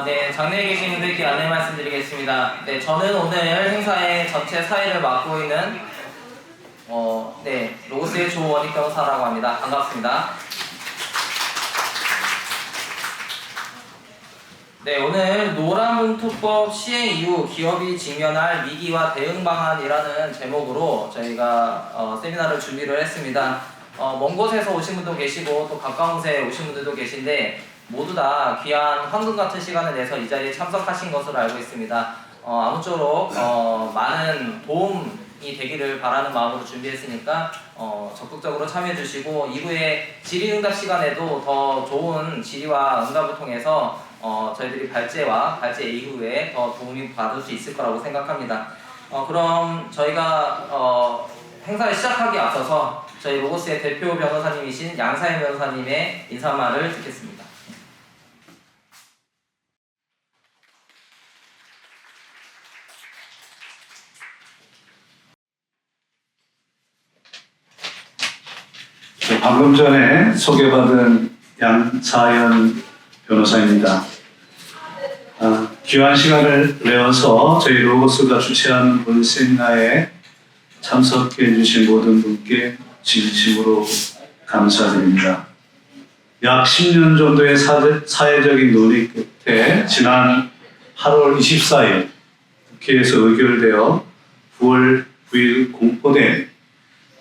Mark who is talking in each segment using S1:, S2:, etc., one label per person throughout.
S1: 네, 장내에 계신 분들께 안내 말씀드리겠습니다. 네, 저는 오늘 행사의 전체 사회를 맡고 있는 로고스의 조원익 변호사라고 합니다. 반갑습니다. 네, 오늘 노란봉투법 시행 이후 기업이 직면할 위기와 대응 방안이라는 제목으로 저희가 세미나를 준비를 했습니다. 먼 곳에서 오신 분도 계시고 또 가까운 곳에 오신 분들도 계신데 모두 다 귀한 황금 같은 시간을 내서 이 자리에 참석하신 것으로 알고 있습니다. 아무쪼록 많은 도움이 되기를 바라는 마음으로 준비했으니까 적극적으로 참여해 주시고 이후에 질의응답 시간에도 더 좋은 질의와 응답을 통해서 저희들이 발제와 발제 이후에 더 도움이 받을 수 있을 거라고 생각합니다. 그럼 저희가 행사를 시작하기 앞서서 저희 로고스의 대표 변호사님이신 양사현 변호사님의 인사말을 듣겠습니다.
S2: 방금 전에 소개받은 양사현 변호사입니다. 귀한 시간을 내어서 저희 로고스가 주최하는 본 세미나에 참석해 주신 모든 분께 진심으로 감사드립니다. 약 10년 정도의 사회적인 논의 끝에 지난 8월 24일 국회에서 의결되어 9월 9일 공포된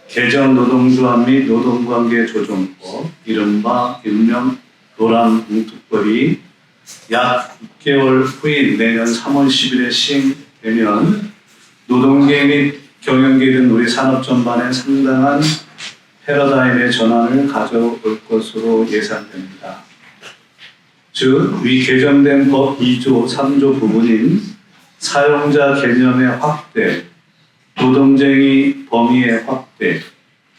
S2: 개정노동조합 및 노동관계조정법, 이른바 일명 노란봉투법이 약 6개월 후인 내년 3월 10일에 시행되면 노동계 및 경영계 등 우리 산업 전반에 상당한 패러다임의 전환을 가져올 것으로 예상됩니다. 즉, 위 개정된 법 2조 3조 부분인 사용자 개념의 확대, 노동쟁의 범위의 확대,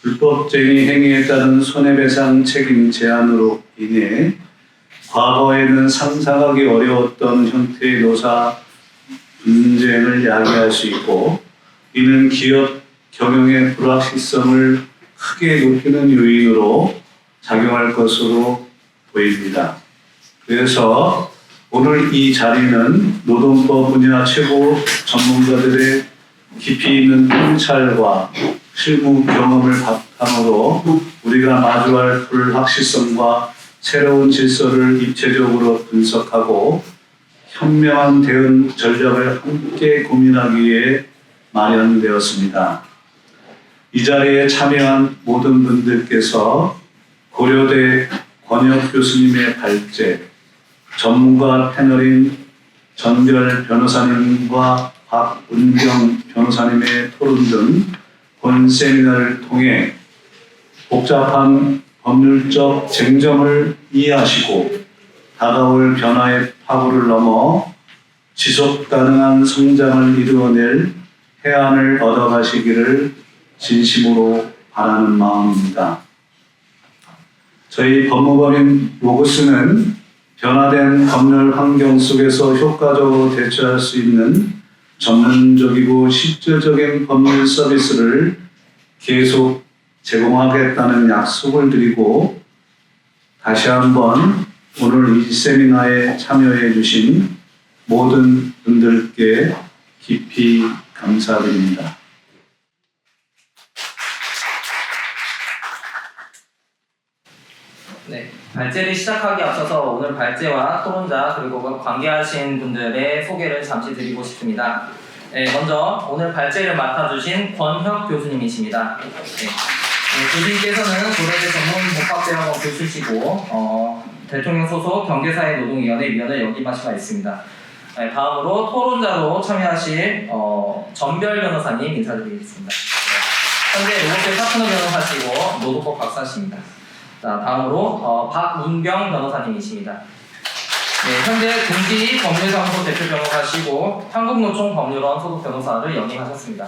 S2: 불법쟁의 행위에 따른 손해배상 책임 제한으로 인해 과거에는 상상하기 어려웠던 형태의 노사 분쟁을 야기할 수 있고, 이는 기업 경영의 불확실성을 크게 높이는 요인으로 작용할 것으로 보입니다. 그래서 오늘 이 자리는 노동법 분야 최고 전문가들의 깊이 있는 통찰과 실무 경험을 바탕으로 우리가 마주할 불확실성과 새로운 질서를 입체적으로 분석하고 현명한 대응 전략을 함께 고민하기 위해 마련되었습니다. 이 자리에 참여한 모든 분들께서 고려대 권혁 교수님의 발제, 전문가 패널인 전별 변호사님과 박은경 변호사님의 토론 등 본 세미나를 통해 복잡한 법률적 쟁점을 이해하시고 다가올 변화의 파고를 넘어 지속 가능한 성장을 이루어낼 해안을 얻어가시기를 진심으로 바라는 마음입니다. 저희 법무법인 로고스는 변화된 법률 환경 속에서 효과적으로 대처할 수 있는 전문적이고 실질적인 법률 서비스를 계속 제공하겠다는 약속을 드리고 다시 한번 오늘 이 세미나에 참여해 주신 모든 분들께 깊이 감사드립니다.
S1: 네, 발제를 시작하기 앞서서 오늘 발제와 토론자 그리고 관계하신 분들의 소개를 잠시 드리고 싶습니다. 네, 먼저 오늘 발제를 맡아주신 권혁 교수님이십니다. 교수님께서는 고려대 전문복합대학원 교수시고 대통령 소속 경제사회노동위원회 위원을 역임하신 바 있습니다. 네, 다음으로 토론자로 참여하실 전별 변호사님 인사드리겠습니다. 현재 로고스의 파트너 변호사시고 노동법 박사십니다. 자, 다음으로 박문경 변호사님이십니다. 네, 현재 등지 법률사무소 대표 변호사시고 한국노총 법률원 소속 변호사를 역임하셨습니다.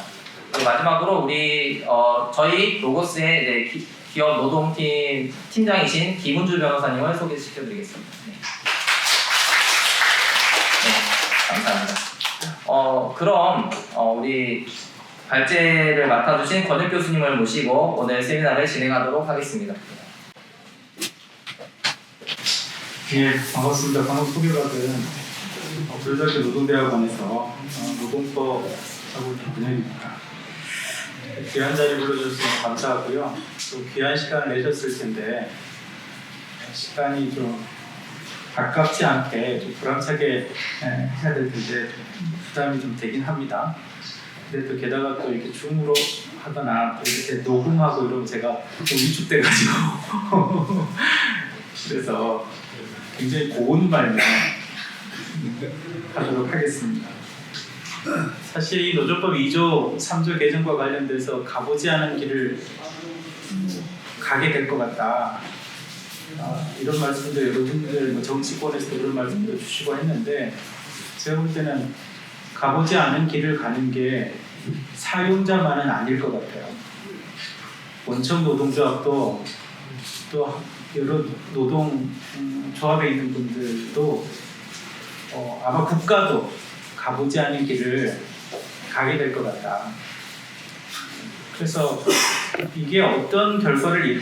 S1: 마지막으로 우리 저희 로고스의 기업 노동팀 팀장이신 김은주 변호사님을 소개시켜드리겠습니다. 네, 감사합니다. 그럼 우리 발제를 맡아주신 권혁 교수님을 모시고 오늘 세미나를 진행하도록 하겠습니다.
S3: 예, 반갑습니다. 방금 소개받은 고려대학교 노동대학원에서 노동법하고 분야입니다. 귀한 자리 불러주셔서 감사하고요. 또 귀한 시간을 내셨을 텐데 시간이 좀 아깝지 않게 좀 보람차게 해야 될 텐데 부담이 좀 되긴 합니다. 근데 또 게다가 또 이렇게 줌으로 하거나 또 이렇게 녹음하고 이러면 제가 좀 위축돼가지고 그래서 굉장히 고운 말만 하도록 하겠습니다. 사실 이 노조법 2조 3조 개정과 관련돼서 가보지 않은 길을 가게 될 것 같다. 이런 말씀도 여러분들 정치권에서도 그런 말씀도 주시고 했는데 제가 볼 때는 가보지 않은 길을 가는 게 사용자만은 아닐 것 같아요. 원청 노동조합도 또 여러 노동 조합에 있는 분들도 아마 국가도 가보지 않은 길을 가게 될 것 같다. 그래서 이게 어떤 결과를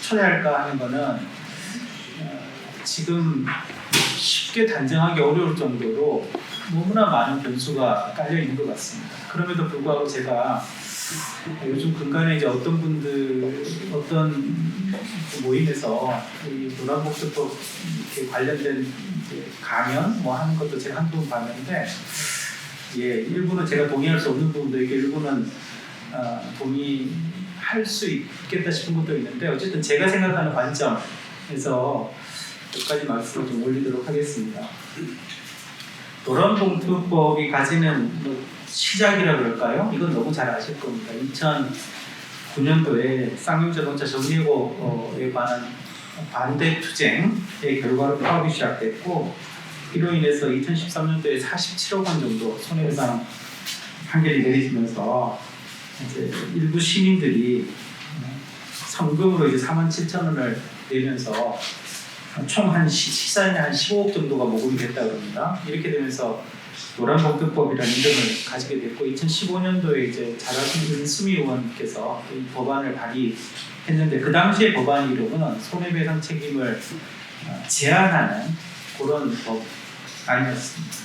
S3: 초래할까 하는 거는 지금 쉽게 단정하기 어려울 정도로 너무나 많은 변수가 깔려 있는 것 같습니다. 그럼에도 불구하고 제가 요즘 근간에 이제 어떤 분들 어떤 모임에서 이 노란복지법 관련된 강연 뭐 하는 것도 제가 한두 번 봤는데 일부는 제가 동의할 수 없는 부분도 있고 일부는 동의할 수 있겠다 싶은 것도 있는데 어쨌든 제가 생각하는 관점에서 몇 가지 말씀을 좀 올리도록 하겠습니다. 노란봉투법이 가지는 시작이라 그럴까요? 이건 너무 잘 아실 겁니다. 2009년도에 쌍용자동차 정리해고에 관한 반대 투쟁의 결과로 파업이 시작됐고 이로 인해서 2013년도에 47억 원 정도 손해배상 판결이 내리면서 이제 일부 시민들이 성금으로 이제 47,000원을 내면서 총 한 시세는 한 15억 정도가 모금이 됐다 그럽니다. 이렇게 되면서 노란봉투법이라는 이름을 가지게 됐고 2015년도에 이제 잘 아시는 윤수미 의원께서 이 법안을 발의했는데 그 당시의 법안 이름은 손해배상 책임을 제한하는 그런 법안이었습니다.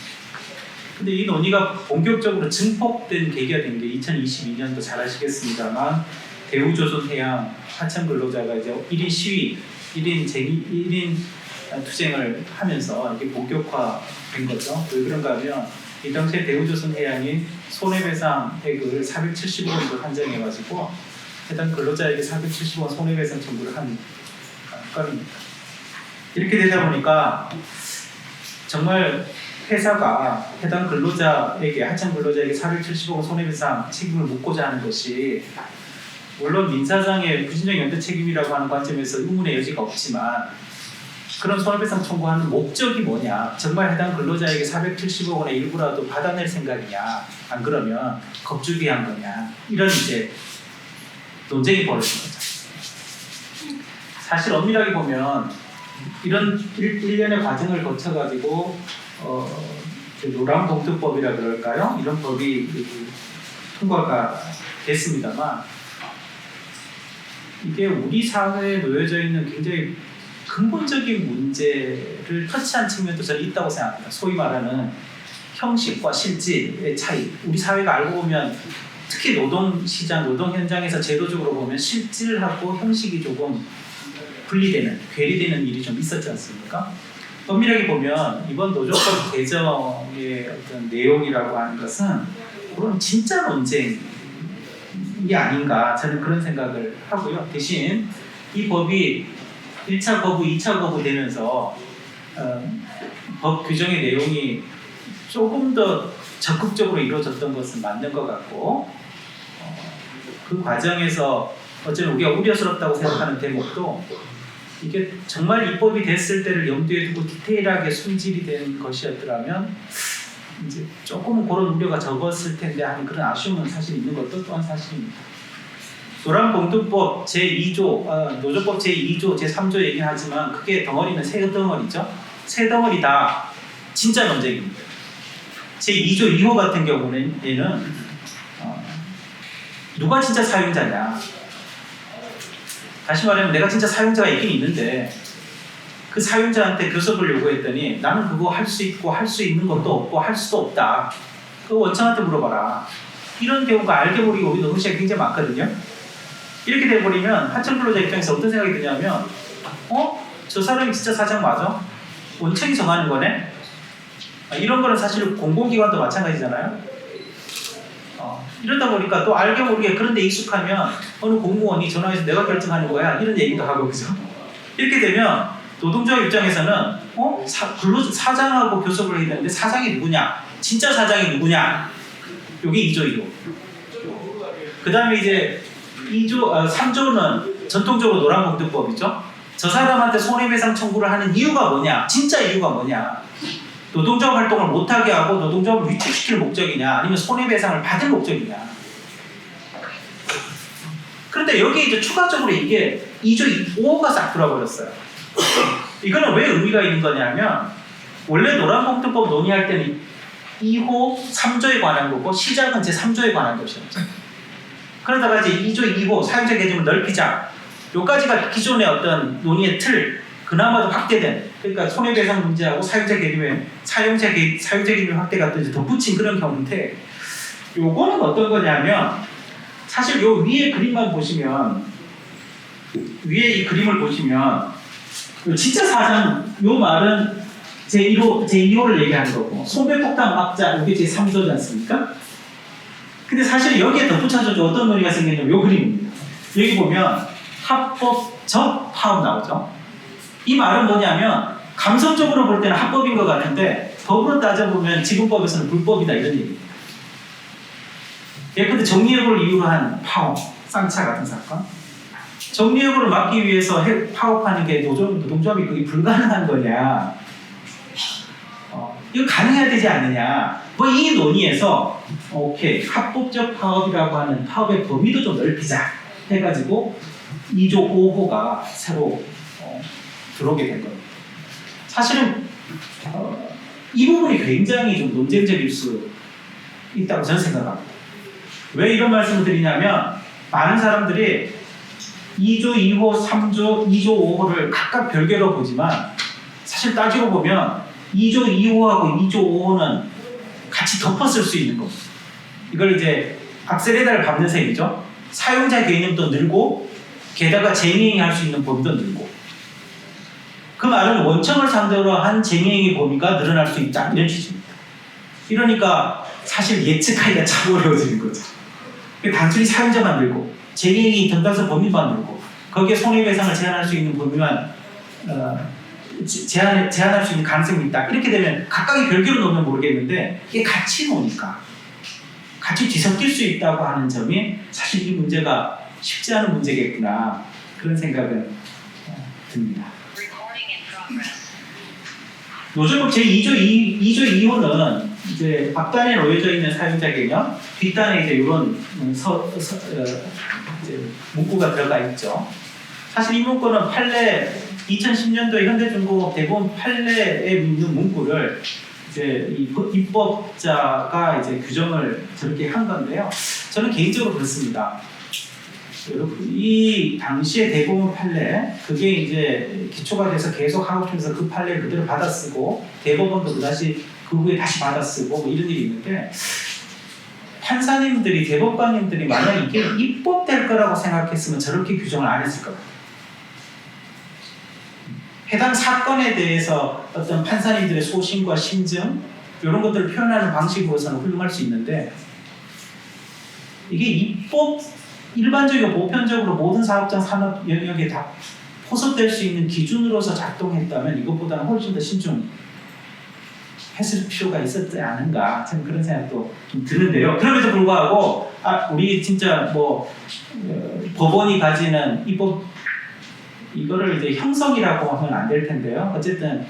S3: 근데 이 논의가 본격적으로 증폭된 계기가 된 게 2022년도 잘 아시겠습니다만 대우조선해양 하청 근로자가 이제 1인 시위, 1인 투쟁을 하면서 이게 본격화된 거죠. 왜 그런가 하면 이 당시에 대우조선해양이 손해배상액을 470억 원으로 한정해가지고 해당 근로자에게 470원 손해배상 청구를 한 건입니다. 이렇게 되다 보니까 정말 회사가 해당 근로자에게 하청 근로자에게 470억 원 손해배상 책임을 묻고자 하는 것이 물론 민사상의 부진적 연대 책임이라고 하는 관점에서 의문의 여지가 없지만 그런 손해배상 청구하는 목적이 뭐냐? 정말 해당 근로자에게 470억 원의 일부라도 받아낼 생각이냐? 안 그러면 겁주기 한 거냐? 이런 이제 논쟁이 벌어진 거죠. 사실 엄밀하게 보면 이런 일련의 과정을 거쳐가지고 노란봉투법이라 그럴까요? 이런 법이 통과가 됐습니다만 이게 우리 사회에 놓여져 있는 굉장히 근본적인 문제를 터치한 측면도 저는 있다고 생각합니다. 소위 말하는 형식과 실질의 차이. 우리 사회가 알고 보면 특히 노동시장, 노동 현장에서 제도적으로 보면 실질하고 형식이 조금 분리되는, 괴리되는 일이 좀 있었지 않습니까? 엄밀하게 보면 이번 노조법 개정의 어떤 내용이라고 하는 것은 그런 진짜 논쟁이 아닌가 저는 그런 생각을 하고요. 대신 이 법이 1차 거부, 2차 거부 되면서 법 규정의 내용이 조금 더 적극적으로 이루어졌던 것은 맞는 것 같고 그 과정에서 어쨌든 우리가 우려스럽다고 생각하는 대목도 이게 정말 입법이 됐을 때를 염두에 두고 디테일하게 손질이 된 것이었더라면 이제 조금은 그런 우려가 적었을 텐데 하는 그런 아쉬움은 사실 있는 것도 또한 사실입니다. 노란봉투법 제2조, 노조법 제2조, 제3조 얘기는 하지만 그게 덩어리는 세 덩어리죠. 세 덩어리 다 진짜 논쟁입니다. 제2조 2호 같은 경우는 누가 진짜 사용자냐. 다시 말하면 내가 진짜 사용자가 있긴 있는데 그 사용자한테 교섭을 요구했더니 나는 그거 할 수 있고 할 수 있는 것도 없고 할 수도 없다. 그 원청한테 물어봐라. 이런 경우가 알게 모르게 우리 노동시장에 굉장히 많거든요. 이렇게 돼버리면 하청 근로자 입장에서 어떤 생각이 드냐면 저 사람이 진짜 사장 맞아? 원청이 정하는 거네? 이런 거는 사실 공공기관도 마찬가지잖아요. 이러다 보니까 또 알게 모르게 그런 데 익숙하면 어느 공무원이 전화해서 내가 결정하는 거야 이런 얘기도 하고 그죠? 이렇게 되면 노동조합 입장에서는 사장하고 교섭을 해야 되는데 사장이 누구냐? 진짜 사장이 누구냐? 요게 2조 2호. 그 다음에 이제 3조는 전통적으로 노란봉투법이죠. 저 사람한테 손해배상 청구를 하는 이유가 뭐냐? 진짜 이유가 뭐냐? 노동조합 활동을 못하게 하고 노동조합을 위축시킬 목적이냐? 아니면 손해배상을 받을 목적이냐? 그런데 여기에 이제 추가적으로 이게 2조 5호가 싹 들어버렸어요. 이거는 왜 의미가 있는 거냐면 원래 노란봉투법 논의할 때는 2호, 3조에 관한 거고 시작은 제3조에 관한 것이었죠. 그러다가 이제 2조 2호 사용자 개념을 넓히자. 요까지가 기존의 어떤 논의의 틀, 그나마도 확대된, 그러니까 손해배상 문제하고 사용자 개념의 사용자 개념 확대가 또 이제 덧붙인 그런 경우인데, 요거는 어떤 거냐면 사실 요 위에 그림만 보시면, 위에 이 그림을 보시면 진짜 사장 요 말은 제2호를 얘기하는 거고 손배폭탄 막자 이게 제3조지 않습니까? 근데 사실 여기에 덧붙여서 어떤 논의가 생겼냐면 요 그림입니다. 여기 보면 합법적 파업 나오죠. 이 말은 뭐냐면 감성적으로 볼 때는 합법인 것 같은데 법으로 따져보면 지금법에서는 불법이다 이런 얘기입니다. 예컨대 정리해고를 이유로 한 파업, 쌍차 같은 사건. 정리해고를 막기 위해서 파업하는 게 노동조합이 그게 불가능한 거냐? 이거 가능해야 되지 않느냐? 뭐 이 논의에서 오케이 합법적 파업이라고 하는 파업의 범위도 좀 넓히자 해가지고 2조 5호가 새로 들어오게 된 겁니다. 사실은 이 부분이 굉장히 좀 논쟁적일 수 있다고 저는 생각합니다. 왜 이런 말씀을 드리냐면 많은 사람들이 2조 2호, 3조, 2조 5호를 각각 별개로 보지만 사실 따지고 보면 2조 2호하고 2조 5호는 같이 덮었을 수 있는 겁니다. 이걸 이제 악셀에다를 밟는 셈이죠. 사용자 개념도 늘고 게다가 쟁의행위 할 수 있는 범위도 늘고 그 말은 원청을 상대로 한 쟁의행위 범위가 늘어날 수 있다 이런 취지입니다. 이러니까 사실 예측하기가 참 어려워지는 거죠. 단순히 사용자만 늘고 쟁의행위 전담서 범위만 늘고 거기에 손해배상을 제한할 수 있는 범위만 제한할 수 있는 가능성이 있다. 이렇게 되면 각각이 별개로 놓으면 모르겠는데 이게 같이 노니까 같이 뒤섞일 수 있다고 하는 점이 사실 이 문제가 쉽지 않은 문제겠구나 그런 생각은 듭니다. 노조법 제2조 2호는 이제 앞단에 놓여져 있는 사용자 개념, 뒷단에 이제 이런 이제 문구가 들어가 있죠. 사실 이 문구는 판례 2010년도에 현대중공업 대법원 판례에 있는 문구를 이제 입법자가 이제 규정을 저렇게 한 건데요. 저는 개인적으로 그렇습니다. 이 당시의 대법원 판례 그게 이제 기초가 돼서 계속 하고싶어서 그 판례를 그대로 받아쓰고 대법원도 그다시 그 후에 다시 받아쓰고 뭐 이런 일이 있는데 판사님들이 대법관님들이 만약 이게 입법될 거라고 생각했으면 저렇게 규정을 안 했을 겁니다. 해당 사건에 대해서 어떤 판사님들의 소신과 심증 이런 것들을 표현하는 방식으로서는 훌륭할 수 있는데 이게 일반적이고 보편적으로 모든 사업장 산업 영역에 다 포섭될 수 있는 기준으로서 작동했다면 이것보다는 훨씬 더 신중했을 필요가 있었지 않은가 저는 그런 생각도 좀 드는데요. 그럼에도 불구하고 우리 진짜 뭐 법원이 가지는 이거를 이제 형성이라고 하면 안 될 텐데요. 어쨌든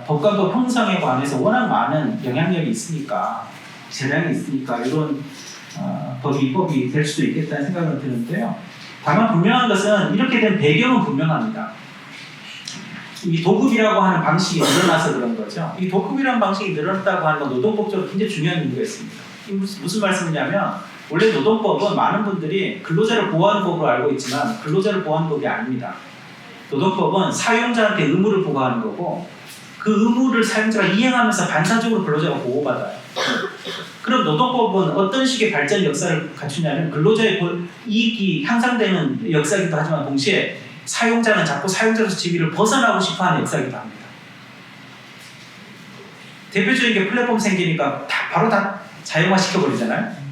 S3: 법관법 형성에 관해서 워낙 많은 영향력이 있으니까 재량이 있으니까 이런 입법이 될 수도 있겠다는 생각을 드는데요. 다만 분명한 것은 이렇게 된 배경은 분명합니다. 이 도급이라고 하는 방식이 늘어나서 그런 거죠. 이 도급이라는 방식이 늘어났다고 하는 건 노동법적으로 굉장히 중요한 문제가 있습니다. 무슨 말씀이냐면 원래 노동법은 많은 분들이 근로자를 보호하는 법으로 알고 있지만 근로자를 보호하는 법이 아닙니다. 노동법은 사용자한테 의무를 부과하는 거고 그 의무를 사용자가 이행하면서 반사적으로 근로자가 보호받아요. 그럼 노동법은 어떤 식의 발전 역사를 갖추냐면 근로자의 이익이 향상되는 역사이기도 하지만 동시에 사용자는 자꾸 사용자로서 지위를 벗어나고 싶어하는 역사이기도 합니다. 대표적인 게 플랫폼 생기니까 바로 다 자영화 시켜버리잖아요.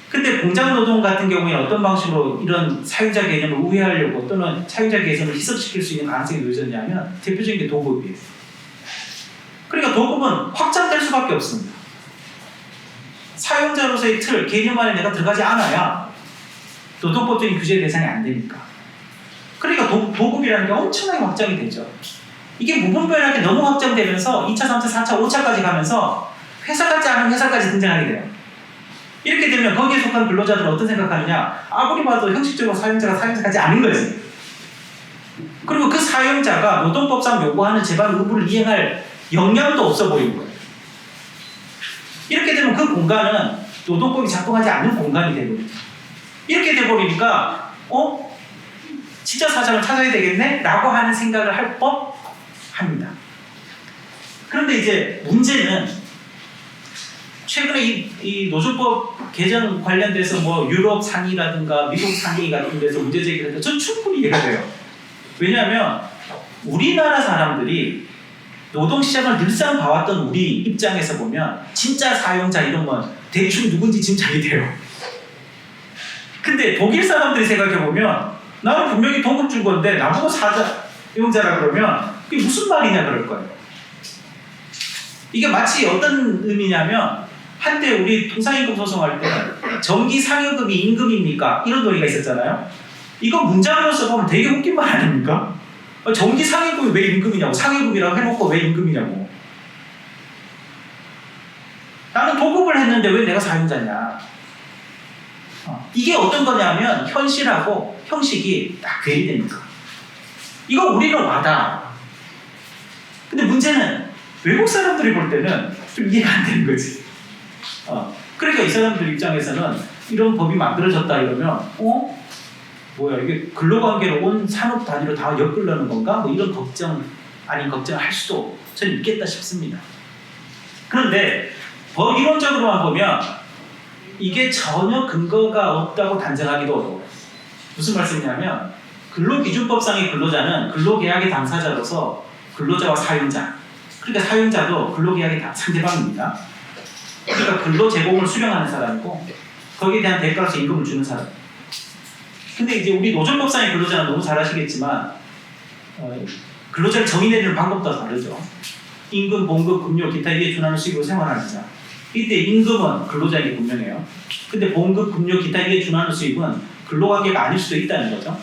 S3: 근데 공장 노동 같은 경우에는 어떤 방식으로 이런 사용자 개념을 우회하려고 또는 사용자 개념을 희석시킬 수 있는 가능성이 놓여졌냐면 대표적인 게 도급이에요. 그러니까 도급은 확장될 수밖에 없습니다. 사용자로서의 틀, 개념 안에 내가 들어가지 않아야 노동법적인 규제 대상이 안 되니까. 그러니까 도급이라는 게 엄청나게 확장이 되죠. 이게 무분별하게 너무 확장되면서 2차, 3차, 4차, 5차까지 가면서 회사 같지 않은 회사까지 등장하게 돼요. 이렇게 되면 거기에 속한 근로자들은 어떤 생각하느냐? 아무리 봐도 형식적으로 사용자가 사용자하지 않은 거지. 그리고 그 사용자가 노동법상 요구하는 재반 의무를 이행할 역량도 없어 보이는 거예요. 이렇게 되면 그 공간은 노동법이 작동하지 않는 공간이 되거든요. 이렇게 돼버리니까 진짜 사장을 찾아야 되겠네? 라고 하는 생각을 할 법합니다. 그런데 이제 문제는 최근에 이 노조법 개정 관련돼서 뭐 유럽 상의라든가 미국 상의 같은 데서 문제 제기를 해서 전 충분히 이해가 돼요. 왜냐하면 우리나라 사람들이 노동시장을 늘상 봐왔던 우리 입장에서 보면 진짜 사용자 이런 건 대충 누군지 짐작이 돼요. 근데 독일 사람들이 생각해보면 나는 분명히 도급 준 건데 나보고 사용자라 그러면 그게 무슨 말이냐 그럴 거예요. 이게 마치 어떤 의미냐면 한때 우리 통상임금 소송할 때 정기 상여금이 임금입니까? 이런 논의가 있었잖아요. 이거 문장으로서 보면 되게 웃긴 말 아닙니까? 정기 상여금이 왜 임금이냐고, 상여금이라고 해놓고 왜 임금이냐고. 나는 도급을 했는데 왜 내가 사용자냐. 이게 어떤 거냐면 현실하고 형식이 딱 괴리되니까. 이거 우리는 와닿아. 근데 문제는 외국 사람들이 볼 때는 좀 이해가 안 되는 거지. 그러니까 이 사람들 입장에서는 이런 법이 만들어졌다 이러면 뭐야 이게 근로관계로 온 산업 단위로 다 엮으려는 건가? 뭐 이런 걱정 아닌 걱정을 할 수도 저는 있겠다 싶습니다. 그런데 법 이론적으로만 보면 이게 전혀 근거가 없다고 단정하기도 어려워요. 무슨 말씀이냐면 근로기준법상의 근로자는 근로계약의 당사자로서 근로자와 사용자, 그러니까 사용자도 근로계약의 상대방입니다. 그러니까 근로 제공을 수령하는 사람이고 거기에 대한 대가로서 임금을 주는 사람. 근데 이제 우리 노조법상의 근로자는 너무 잘 아시겠지만 근로자를 정의내리는 방법도 다르죠. 임금, 봉급, 급료, 기타 이에 준하는 수익으로 생활하는 자. 이때 임금은 근로자에게 분명해요. 근데 봉급, 급료, 기타 이에 준하는 수익은 근로관계가 아닐 수도 있다는 거죠.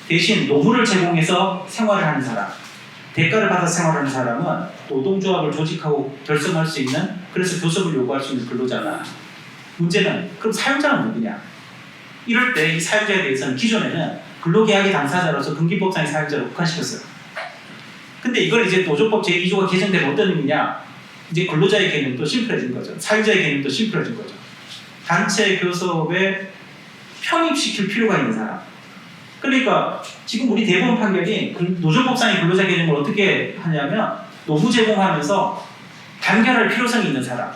S3: 대신 노무를 제공해서 생활을 하는 사람, 대가를 받아서 생활하는 사람은 노동조합을 조직하고 결성할 수 있는, 그래서 교섭을 요구할 수 있는 근로자다. 문제는 그럼 사용자는 누구냐? 이럴 때 이 사용자에 대해서는 기존에는 근로계약의 당사자로서 등기법상의 사용자로 국한시켰어요. 근데 이걸 이제 노조법 제2조가 개정되면 어떤 의미냐? 이제 근로자의 개념도 심플해진 거죠. 사용자의 개념도 심플해진 거죠. 단체 교섭에 편입시킬 필요가 있는 사람. 그러니까 지금 우리 대법원 판결이 노조법상의 근로자 개념을 어떻게 하냐면 노무 제공하면서 단결할 필요성이 있는 사람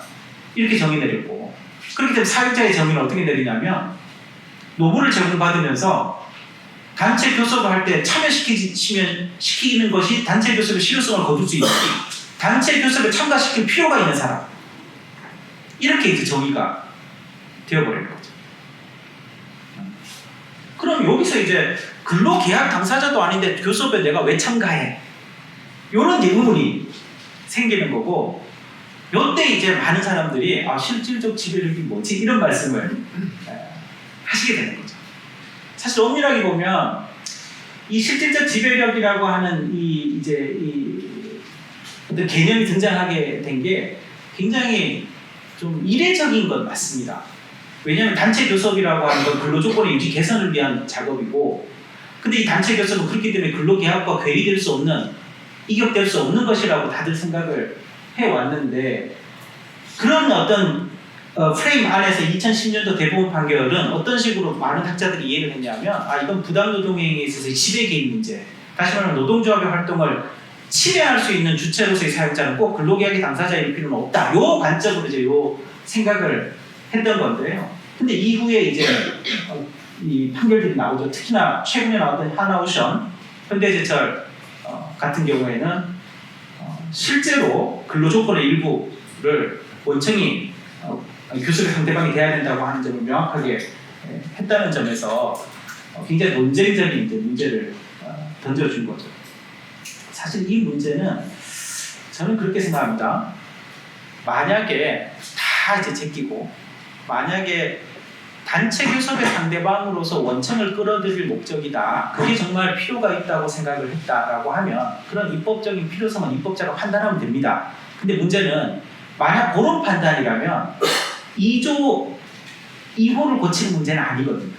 S3: 이렇게 정의 내렸고, 그렇기 때문에 사용자의 정의는 어떻게 내리냐면 노무를 제공받으면서 단체 교섭을 할 때 참여시키는 것이 단체 교섭의 실효성을 거둘 수 있는 단체 교섭에 참가시킬 필요가 있는 사람, 이렇게 이제 정의가 되어버리는 거죠. 그럼 여기서 이제 근로계약 당사자도 아닌데 교섭에 내가 왜 참가해? 이런 의문이 생기는 거고, 이때 이제 많은 사람들이 실질적 지배력이 뭐지? 이런 말씀을 하시게 되는 거죠. 사실 엄밀하게 보면 이 실질적 지배력이라고 하는 이 어떤 개념이 등장하게 된 게 굉장히 좀 이례적인 건 맞습니다. 왜냐하면 단체 교섭이라고 하는 건 근로조건의 유지 개선을 위한 작업이고, 근데 이 단체 교섭은 그렇기 때문에 근로계약과 괴리될 수 없는, 이격될 수 없는 것이라고 다들 생각을 해왔는데, 그런 어떤 프레임 안에서 2010년도 대법원 판결은 어떤 식으로 많은 학자들이 이해를 했냐면 이건 부당노동행위에 있어서 지배 개입 문제, 다시 말하면 노동조합의 활동을 침해할 수 있는 주체로서의 사용자는 꼭 근로계약의 당사자일 필요는 없다. 요 관점으로 이제 요 생각을 했던 건데요. 근데 이후에 이제 이 판결들이 나오죠. 특히나 최근에 나왔던 하나오션, 현대제철 같은 경우에는 실제로 근로조건의 일부를 원청이 교섭의 상대방이 돼야 된다고 하는 점을 명확하게 했다는 점에서 굉장히 논쟁적인 이제 문제를 던져준 거죠. 사실 이 문제는 저는 그렇게 생각합니다. 만약에 다 이제 제끼고 만약에 단체 교섭의 상대방으로서 원청을 끌어들일 목적이다. 그게 정말 필요가 있다고 생각을 했다라고 하면 그런 입법적인 필요성은 입법자가 판단하면 됩니다. 근데 문제는 만약 그런 판단이라면 2조 2호를 고치는 문제는 아니거든요.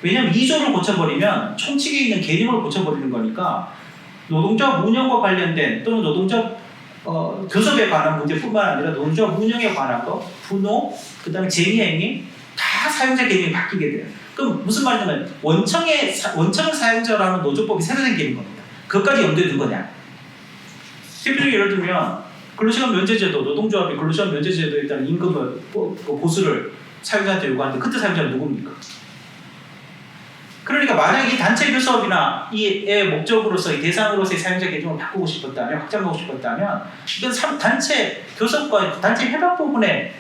S3: 왜냐하면 2조를 고쳐버리면 총칙에 있는 개념을 고쳐버리는 거니까 노동조합 운영과 관련된 또는 노동조합 교섭에 관한 문제뿐만 아니라 노동조합 운영에 관한 거, 분호, 그 다음에 쟁의행위 다 사용자 개념이 바뀌게 돼요. 그럼 무슨 말이냐면 원청을 사용자로 하는 노조법이 새로 생기는 겁니다. 그것까지 염두에 둔 거냐. 대표적으로 예를 들면 근로시간 면제제도, 노동조합이 근로시간 면제제도에 따른 임금을 보수를 사용자한테 요구하는데 그때 사용자는 누굽니까? 그러니까 만약 이 단체 교섭이나 이의 목적으로서 이 대상으로서의 사용자 개념을 바꾸고 싶었다면, 확장하고 싶었다면 이건 단체 교섭과 단체 협약 부분에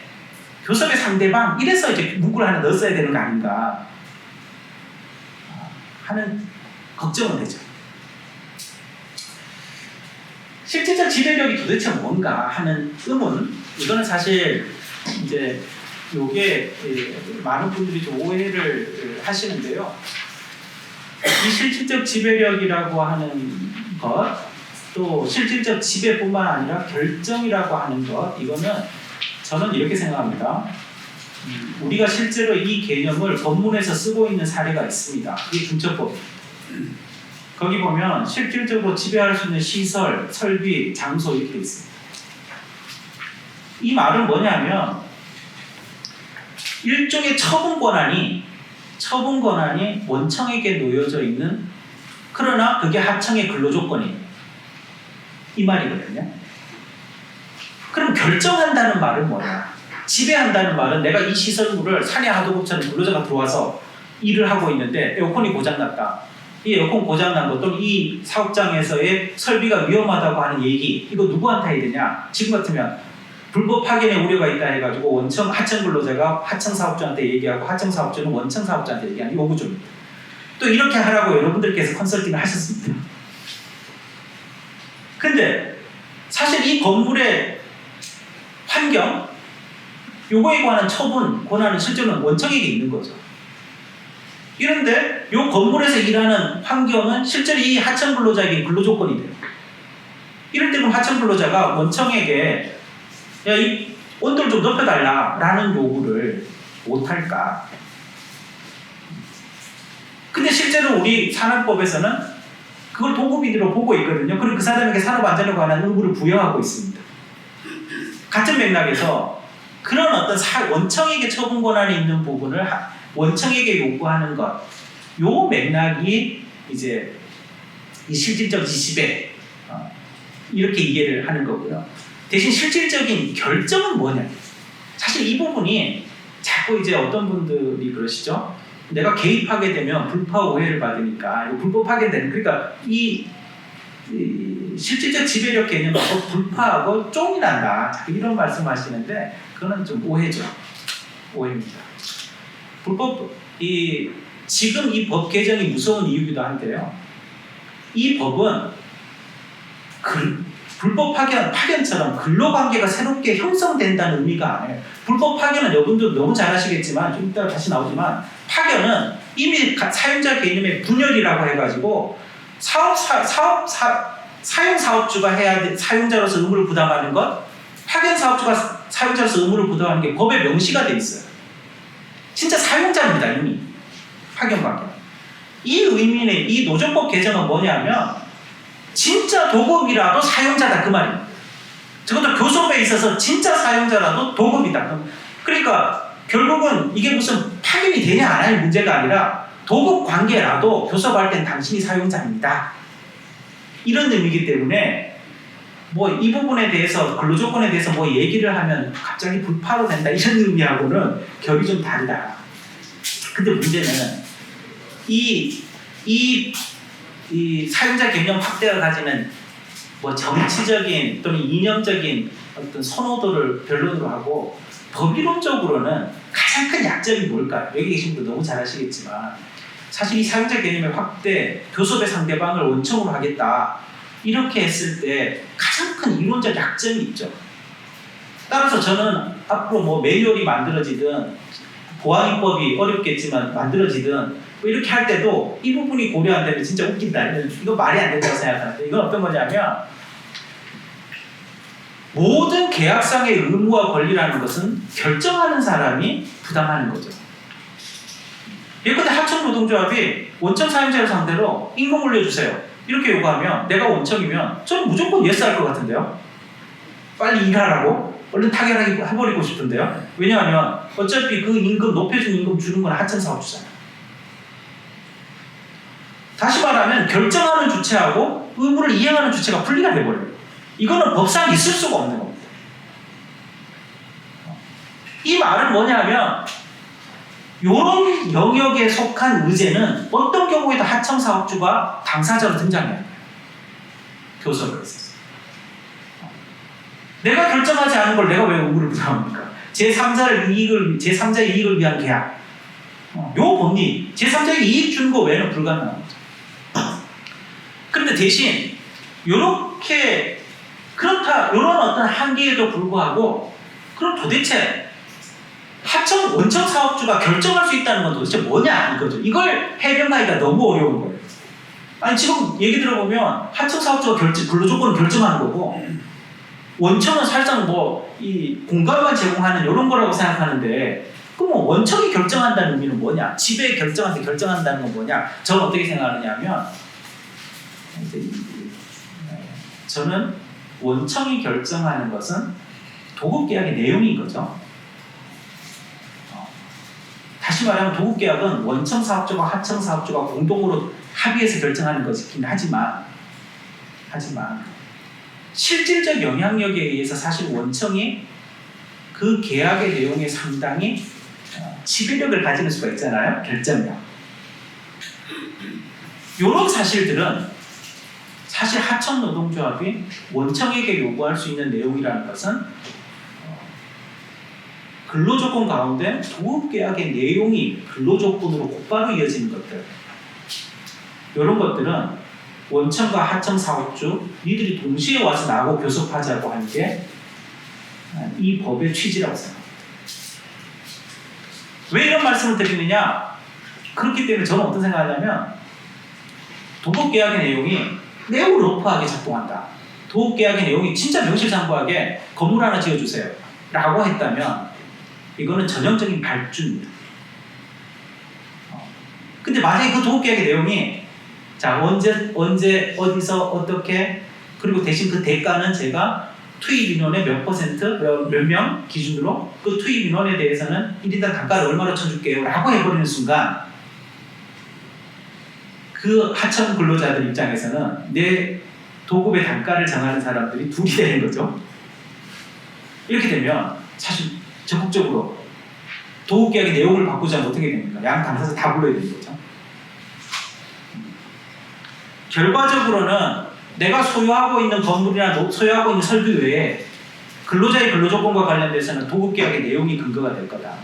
S3: 교섭의 상대방 이래서 이제 문구를 하나 넣었어야 되는 거 아닌가 하는 걱정은 되죠. 실질적 지배력이 도대체 뭔가 하는 의문, 이거는 사실 이제 요게 많은 분들이 좀 오해를 하시는데요. 이 실질적 지배력이라고 하는 것, 또 실질적 지배뿐만 아니라 결정이라고 하는 것, 이거는 저는 이렇게 생각합니다. 우리가 실제로 이 개념을 법문에서 쓰고 있는 사례가 있습니다. 이게 중처법. 거기 보면 실질적으로 지배할 수 있는 시설, 설비, 장소 이렇게 돼 있습니다. 이 말은 뭐냐면 일종의 처분 권한이 원청에게 놓여져 있는, 그러나 그게 하청의 근로조건이에요. 이 말이거든요. 그럼 결정한다는 말은 뭐냐? 지배한다는 말은 내가 이 시설물을 사내 하도급처럼 근로자가 들어와서 일을 하고 있는데 에어컨이 고장났다. 이 에어컨 고장난 것 또는 이 사업장에서의 설비가 위험하다고 하는 얘기, 이거 누구한테 해야 되냐? 지금 같으면 불법 파견의 우려가 있다 해가지고 하청 근로자가 하청 사업주한테 얘기하고 하청 사업주는 원청 사업주한테 얘기하는 요구조입니다. 또 이렇게 하라고 여러분들께서 컨설팅을 하셨습니다. 근데 사실 이 건물의 환경, 요거에 관한 처분 권한은 실제로는 원청에게 있는 거죠. 이런데 요 건물에서 일하는 환경은 실제로 이 하청 근로자에게 근로조건이 돼요. 이럴 때 그럼 하청 근로자가 원청에게 야, 이 온도를 좀 높여달라 라는 요구를 못할까? 근데 실제로 우리 산업법에서는 그걸 도급인으로 보고 있거든요. 그리고 그 사람에게 산업안전에 관한 의무를 부여하고 있습니다. 같은 맥락에서 그런 어떤 원청에게 처분 권한이 있는 부분을 원청에게 요구하는 것, 요 맥락이 이제 이 실질적 지배 이렇게 이해를 하는 거고요. 대신 실질적인 결정은 뭐냐? 사실 이 부분이 자꾸 이제 어떤 분들이 그러시죠. 내가 개입하게 되면 불파 오해를 받으니까 이거 불법 파견되는, 그러니까 이 실질적 지배력 개념하고 불파하고 쫑이 난다. 이런 말씀하시는데 그거는 좀 오해죠. 오해입니다. 지금 이 법 개정이 무서운 이유기도 한데요. 이 법은 불법 파견처럼 근로관계가 새롭게 형성된다는 의미가 아니에요. 불법 파견은 여러분들 너무 잘 아시겠지만 좀 이따가 다시 나오지만 파견은 이미 사용자 개념의 분열이라고 해가지고 사용 사업주가 해야 돼, 사용자로서 의무를 부담하는 것, 파견 사업주가 사용자로서 의무를 부담하는 게 법에 명시가 돼 있어요. 진짜 사용자입니다, 이미. 파견 관계. 이 의미는 이 노조법 개정은 뭐냐면 진짜 도급이라도 사용자다 그 말입니다. 적어도 교섭에 있어서 진짜 사용자라도 도급이다. 그러니까 결국은 이게 무슨 파견이 되냐 안 하냐 문제가 아니라 도급 관계라도 교섭할 땐 당신이 사용자입니다. 이런 의미이기 때문에 뭐 이 부분에 대해서 근로조건에 대해서 뭐 얘기를 하면 갑자기 불파로 된다 이런 의미하고는 결이 좀 다르다. 근데 문제는 이 사용자 개념 확대가 가지는 뭐 정치적인 또는 이념적인 어떤 선호도를 변론으로 하고 법리론적으로는 가장 큰 약점이 뭘까요? 여기 계신 분들 너무 잘 아시겠지만 사실 이 사용자 개념의 확대, 교섭의 상대방을 원청으로 하겠다 이렇게 했을 때 가장 큰 이론적 약점이 있죠. 따라서 저는 앞으로 뭐 매뉴얼이 만들어지든 보안입법이 어렵겠지만 만들어지든 뭐 이렇게 할 때도 이 부분이 고려 안 되면 진짜 웃긴다. 이거 말이 안 된다고 생각하는데 이건 어떤 거냐면 모든 계약상의 의무와 권리라는 것은 결정하는 사람이 부담하는 거죠. 예컨대 하청노동조합이 원청 사용자를 상대로 임금 올려주세요. 이렇게 요구하면 내가 원청이면 저는 무조건 예스 할 것 같은데요. 빨리 일하라고 얼른 타결하게 해버리고 싶은데요. 왜냐하면 어차피 그 임금 높여준 임금 주는 건 하청사업주잖아요. 다시 말하면 결정하는 주체하고 의무를 이행하는 주체가 분리가 돼버려요. 이거는 법상 있을 수가 없는 겁니다. 이 말은 뭐냐면 이런 영역에 속한 의제는 어떤 경우에도 하청사업주가 당사자로 등장해야 돼요. 교섭을 했어요. 내가 결정하지 않은 걸 내가 왜 의무를 부담합니까? 제3자의 이익을 위한 계약. 요 법리, 제3자에게 이익 주는 거 외에는 불가능한 거죠. 그런데 대신 요렇게 그렇다 이런 어떤 한계에도 불구하고 그럼 도대체 원청 사업주가 결정할 수 있다는 건 도대체 뭐냐 이거죠. 이걸 해명하기가 너무 어려운 거예요. 아니 지금 얘기 들어보면 하청 사업주가 근로조건을 결정하는 거고 원청은 살짝 뭐 이 공간만 제공하는 이런 거라고 생각하는데 그럼 뭐 원청이 결정한다는 의미는 뭐냐? 지배 결정한다는 건 뭐냐? 저는 어떻게 생각하느냐면 저는 원청이 결정하는 것은 도급계약의 내용인 거죠. 다시 말하면 도급계약은 원청 사업주와 하청 사업주가 공동으로 합의해서 결정하는 것이긴 하지만 실질적 영향력에 의해서 사실 원청이 그 계약의 내용에 상당히 지배력을 가지는 수가 있잖아요. 결정력. 이런 사실들은 사실 하청노동조합이 원청에게 요구할 수 있는 내용이라는 것은 근로조건 가운데 도급계약의 내용이 근로조건으로 곧바로 이어지는 것들 이런 것들은 원청과 하청 사업주 니들이 동시에 와서 나하고 교섭하자고 하는 게 이 법의 취지라고 생각합니다. 왜 이런 말씀을 드리느냐? 그렇기 때문에 저는 어떤 생각을 하냐면 도급계약의 내용이 매우 러프하게 작동한다. 도급계약의 내용이 진짜 명실상부하게 건물 하나 지어주세요 라고 했다면 이거는 전형적인 발주입니다. 근데 만약에 그 도급계약의 내용이 자 언제 어디서 어떻게 그리고 대신 그 대가는 제가 투입 인원의 몇 퍼센트 몇 명 기준으로 그 투입 인원에 대해서는 1인당 단가를 얼마나 쳐줄게요 라고 해버리는 순간 그 하청 근로자들 입장에서는 내 도급의 단가를 정하는 사람들이 둘이 되는 거죠. 이렇게 되면 사실 적극적으로 도급계약의 내용을 바꾸자면 어떻게 됩니까? 양 당사자 다 불러야 되는 거죠. 결과적으로는 내가 소유하고 있는 건물이나 소유하고 있는 설비 외에 근로자의 근로조건과 관련돼서는 도급계약의 내용이 근거가 될 거다.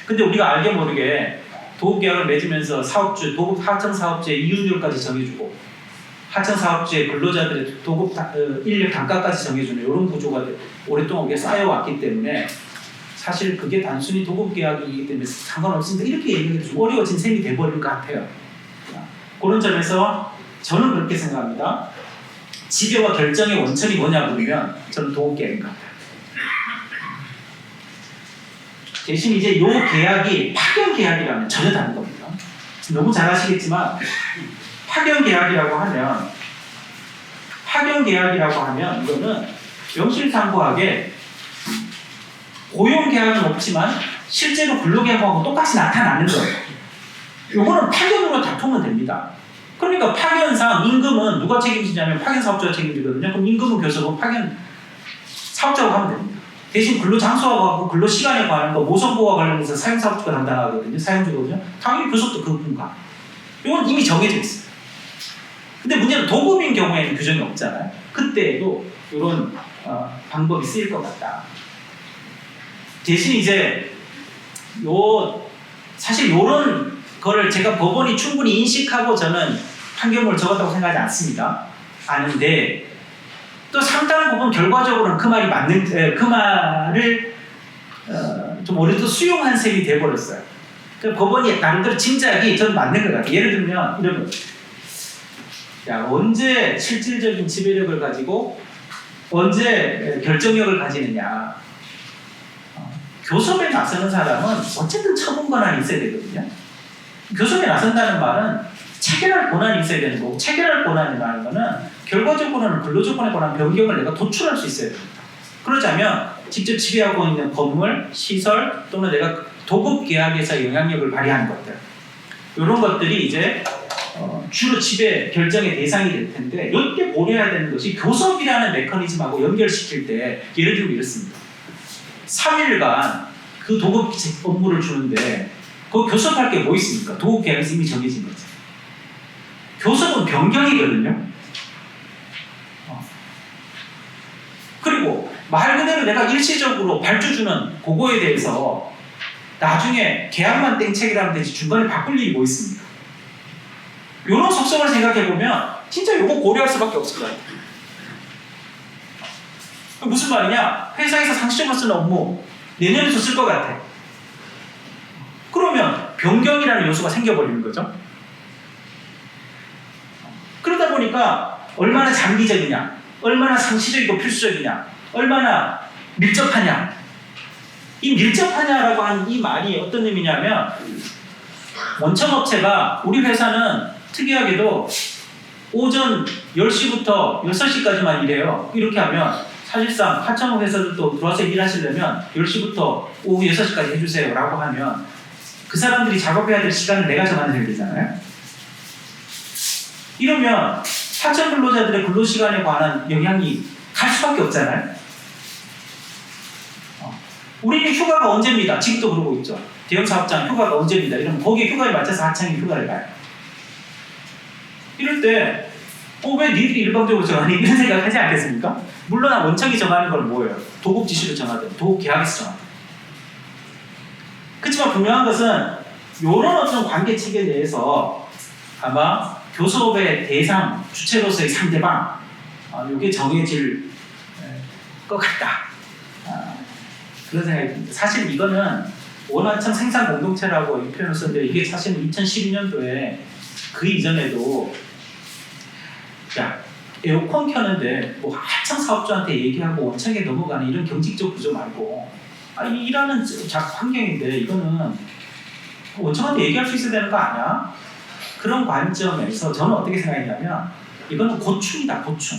S3: 근데 우리가 알게 모르게 도급계약을 맺으면서 하청 사업주의 이윤율까지 정해주고 하청 사업주의 근로자들의 도급 인력 단가까지 정해주는 이런 구조가 오랫동안 우리가 쌓여왔기 때문에 사실 그게 단순히 도급계약이기 때문에 상관없습니다. 이렇게 얘기하기도 좀 어려워진 셈이 돼버릴 것 같아요. 그런 점에서 저는 그렇게 생각합니다. 지배와 결정의 원천이 뭐냐 그러면 저는 도급계약인 것 같아요. 대신 이제 이 계약이 파견계약이라면 전혀 다른 겁니다. 너무 잘 아시겠지만 파견계약이라고 하면 파견 계약이라고 하면 이거는 명실상부하게 고용 계약은 없지만 실제로 근로계약하고 똑같이 나타나는 거예요. 요거는 파견으로 다투면 됩니다. 그러니까 파견상 임금은 누가 책임지냐면 파견 사업자가 책임지거든요. 그럼 임금은 교섭은 파견 사업자가 하면 됩니다. 대신 근로 장소하고 근로 시간에 관한 거 모성보호와 관련해서 사용 사업주가 담당하거든요. 사용주거든요. 당연히 교섭도 그분과. 이건 이미 정해져 있어요. 근데 문제는 도급인 경우에는 규정이 없잖아요. 그때도 이런 방법이 쓰일 것 같다. 대신 이제 사실 요런 거를 제가 법원이 충분히 인식하고 저는 판결문을 적었다고 생각하지 않습니다. 아는데 또 상당 부분 결과적으로는 그 말이 그 말을 좀 오히려 수용한 셈이 돼버렸어요. 그러니까 법원이 나름대로 짐작이 저는 맞는 것 같아요. 예를 들면 이런 거. 야, 언제 실질적인 지배력을 가지고 언제 결정력을 가지느냐. 교섭에 나서는 사람은 어쨌든 처분 권한이 있어야 되거든요. 교섭에 나선다는 말은 체결할 권한이 있어야 되는 거고, 체결할 권한이라는 거는 결과적으로는 근로조건에 관한 변경을 내가 도출할 수 있어야 됩니다. 그러자면 직접 지배하고 있는 건물, 시설 또는 내가 도급 계약에서 영향력을 발휘하는 것들, 이런 것들이 이제 주로 지배 결정의 대상이 될 텐데, 이때 고려해야 되는 것이 교섭이라는 메커니즘하고 연결시킬 때, 예를 들면 이렇습니다. 3일간 그 도급 업무를 주는데 그 교섭할 게 뭐 있습니까? 도급 계약에서 이미 정해진 거죠. 교섭은 변경이거든요. 그리고 말 그대로 내가 일시적으로 발주 주는 그거에 대해서 나중에 계약만 땡책이라면 되지 중간에 바꿀 일이 뭐 있습니까? 이런 속성을 생각해보면 진짜 이거 고려할 수밖에 없을 것 같아요. 무슨 말이냐? 회사에서 상시적으로 쓰는 업무 내년에도 쓸 것 같아. 그러면 변경이라는 요소가 생겨버리는 거죠. 그러다 보니까 얼마나 장기적이냐, 얼마나 상시적이고 필수적이냐, 얼마나 밀접하냐. 이 밀접하냐라고 하는 이 말이 어떤 의미냐면, 원청업체가 우리 회사는 특이하게도 오전 10시부터 6시까지만 일해요. 이렇게 하면 사실상 하청업 회사들도 들어와서 일하시려면 10시부터 오후 6시까지 해주세요 라고 하면 그 사람들이 작업해야 될 시간을 내가 정하는 되잖아요. 이러면 하청 근로자들의 근로시간에 관한 영향이 갈 수밖에 없잖아요. 우리는 휴가가 언제입니다. 지금도 그러고 있죠. 대형사업장 휴가가 언제입니다. 이러면 거기에 휴가에 맞춰서 하청이 휴가를 가요. 이럴 때 왜 니들이 일방적으로 정하니? 이런 생각 하지 않겠습니까? 물론 원청이 정하는 건 뭐예요? 도급 지시로 정하든 도급 계약에서 정하든. 그렇지만 분명한 것은 이런 어떤 관계 체계에 대해서 아마 교섭의 대상, 주체로서의 상대방 이게 정해질 것 같다. 그런 생각이 듭니다. 사실 이거는 원활청 생산공동체라고 이 표현을 썼는데, 이게 사실은 2012년도에 그 이전에도 야, 에어컨 켜는데 뭐 하청 사업주한테 얘기하고 원청에 넘어가는 이런 경직적 구조 말고, 일하는 환경인데 이거는 원청한테 얘기할 수 있어야 되는 거 아니야? 그런 관점에서 저는 어떻게 생각했냐면, 이거는 고충이다, 고충.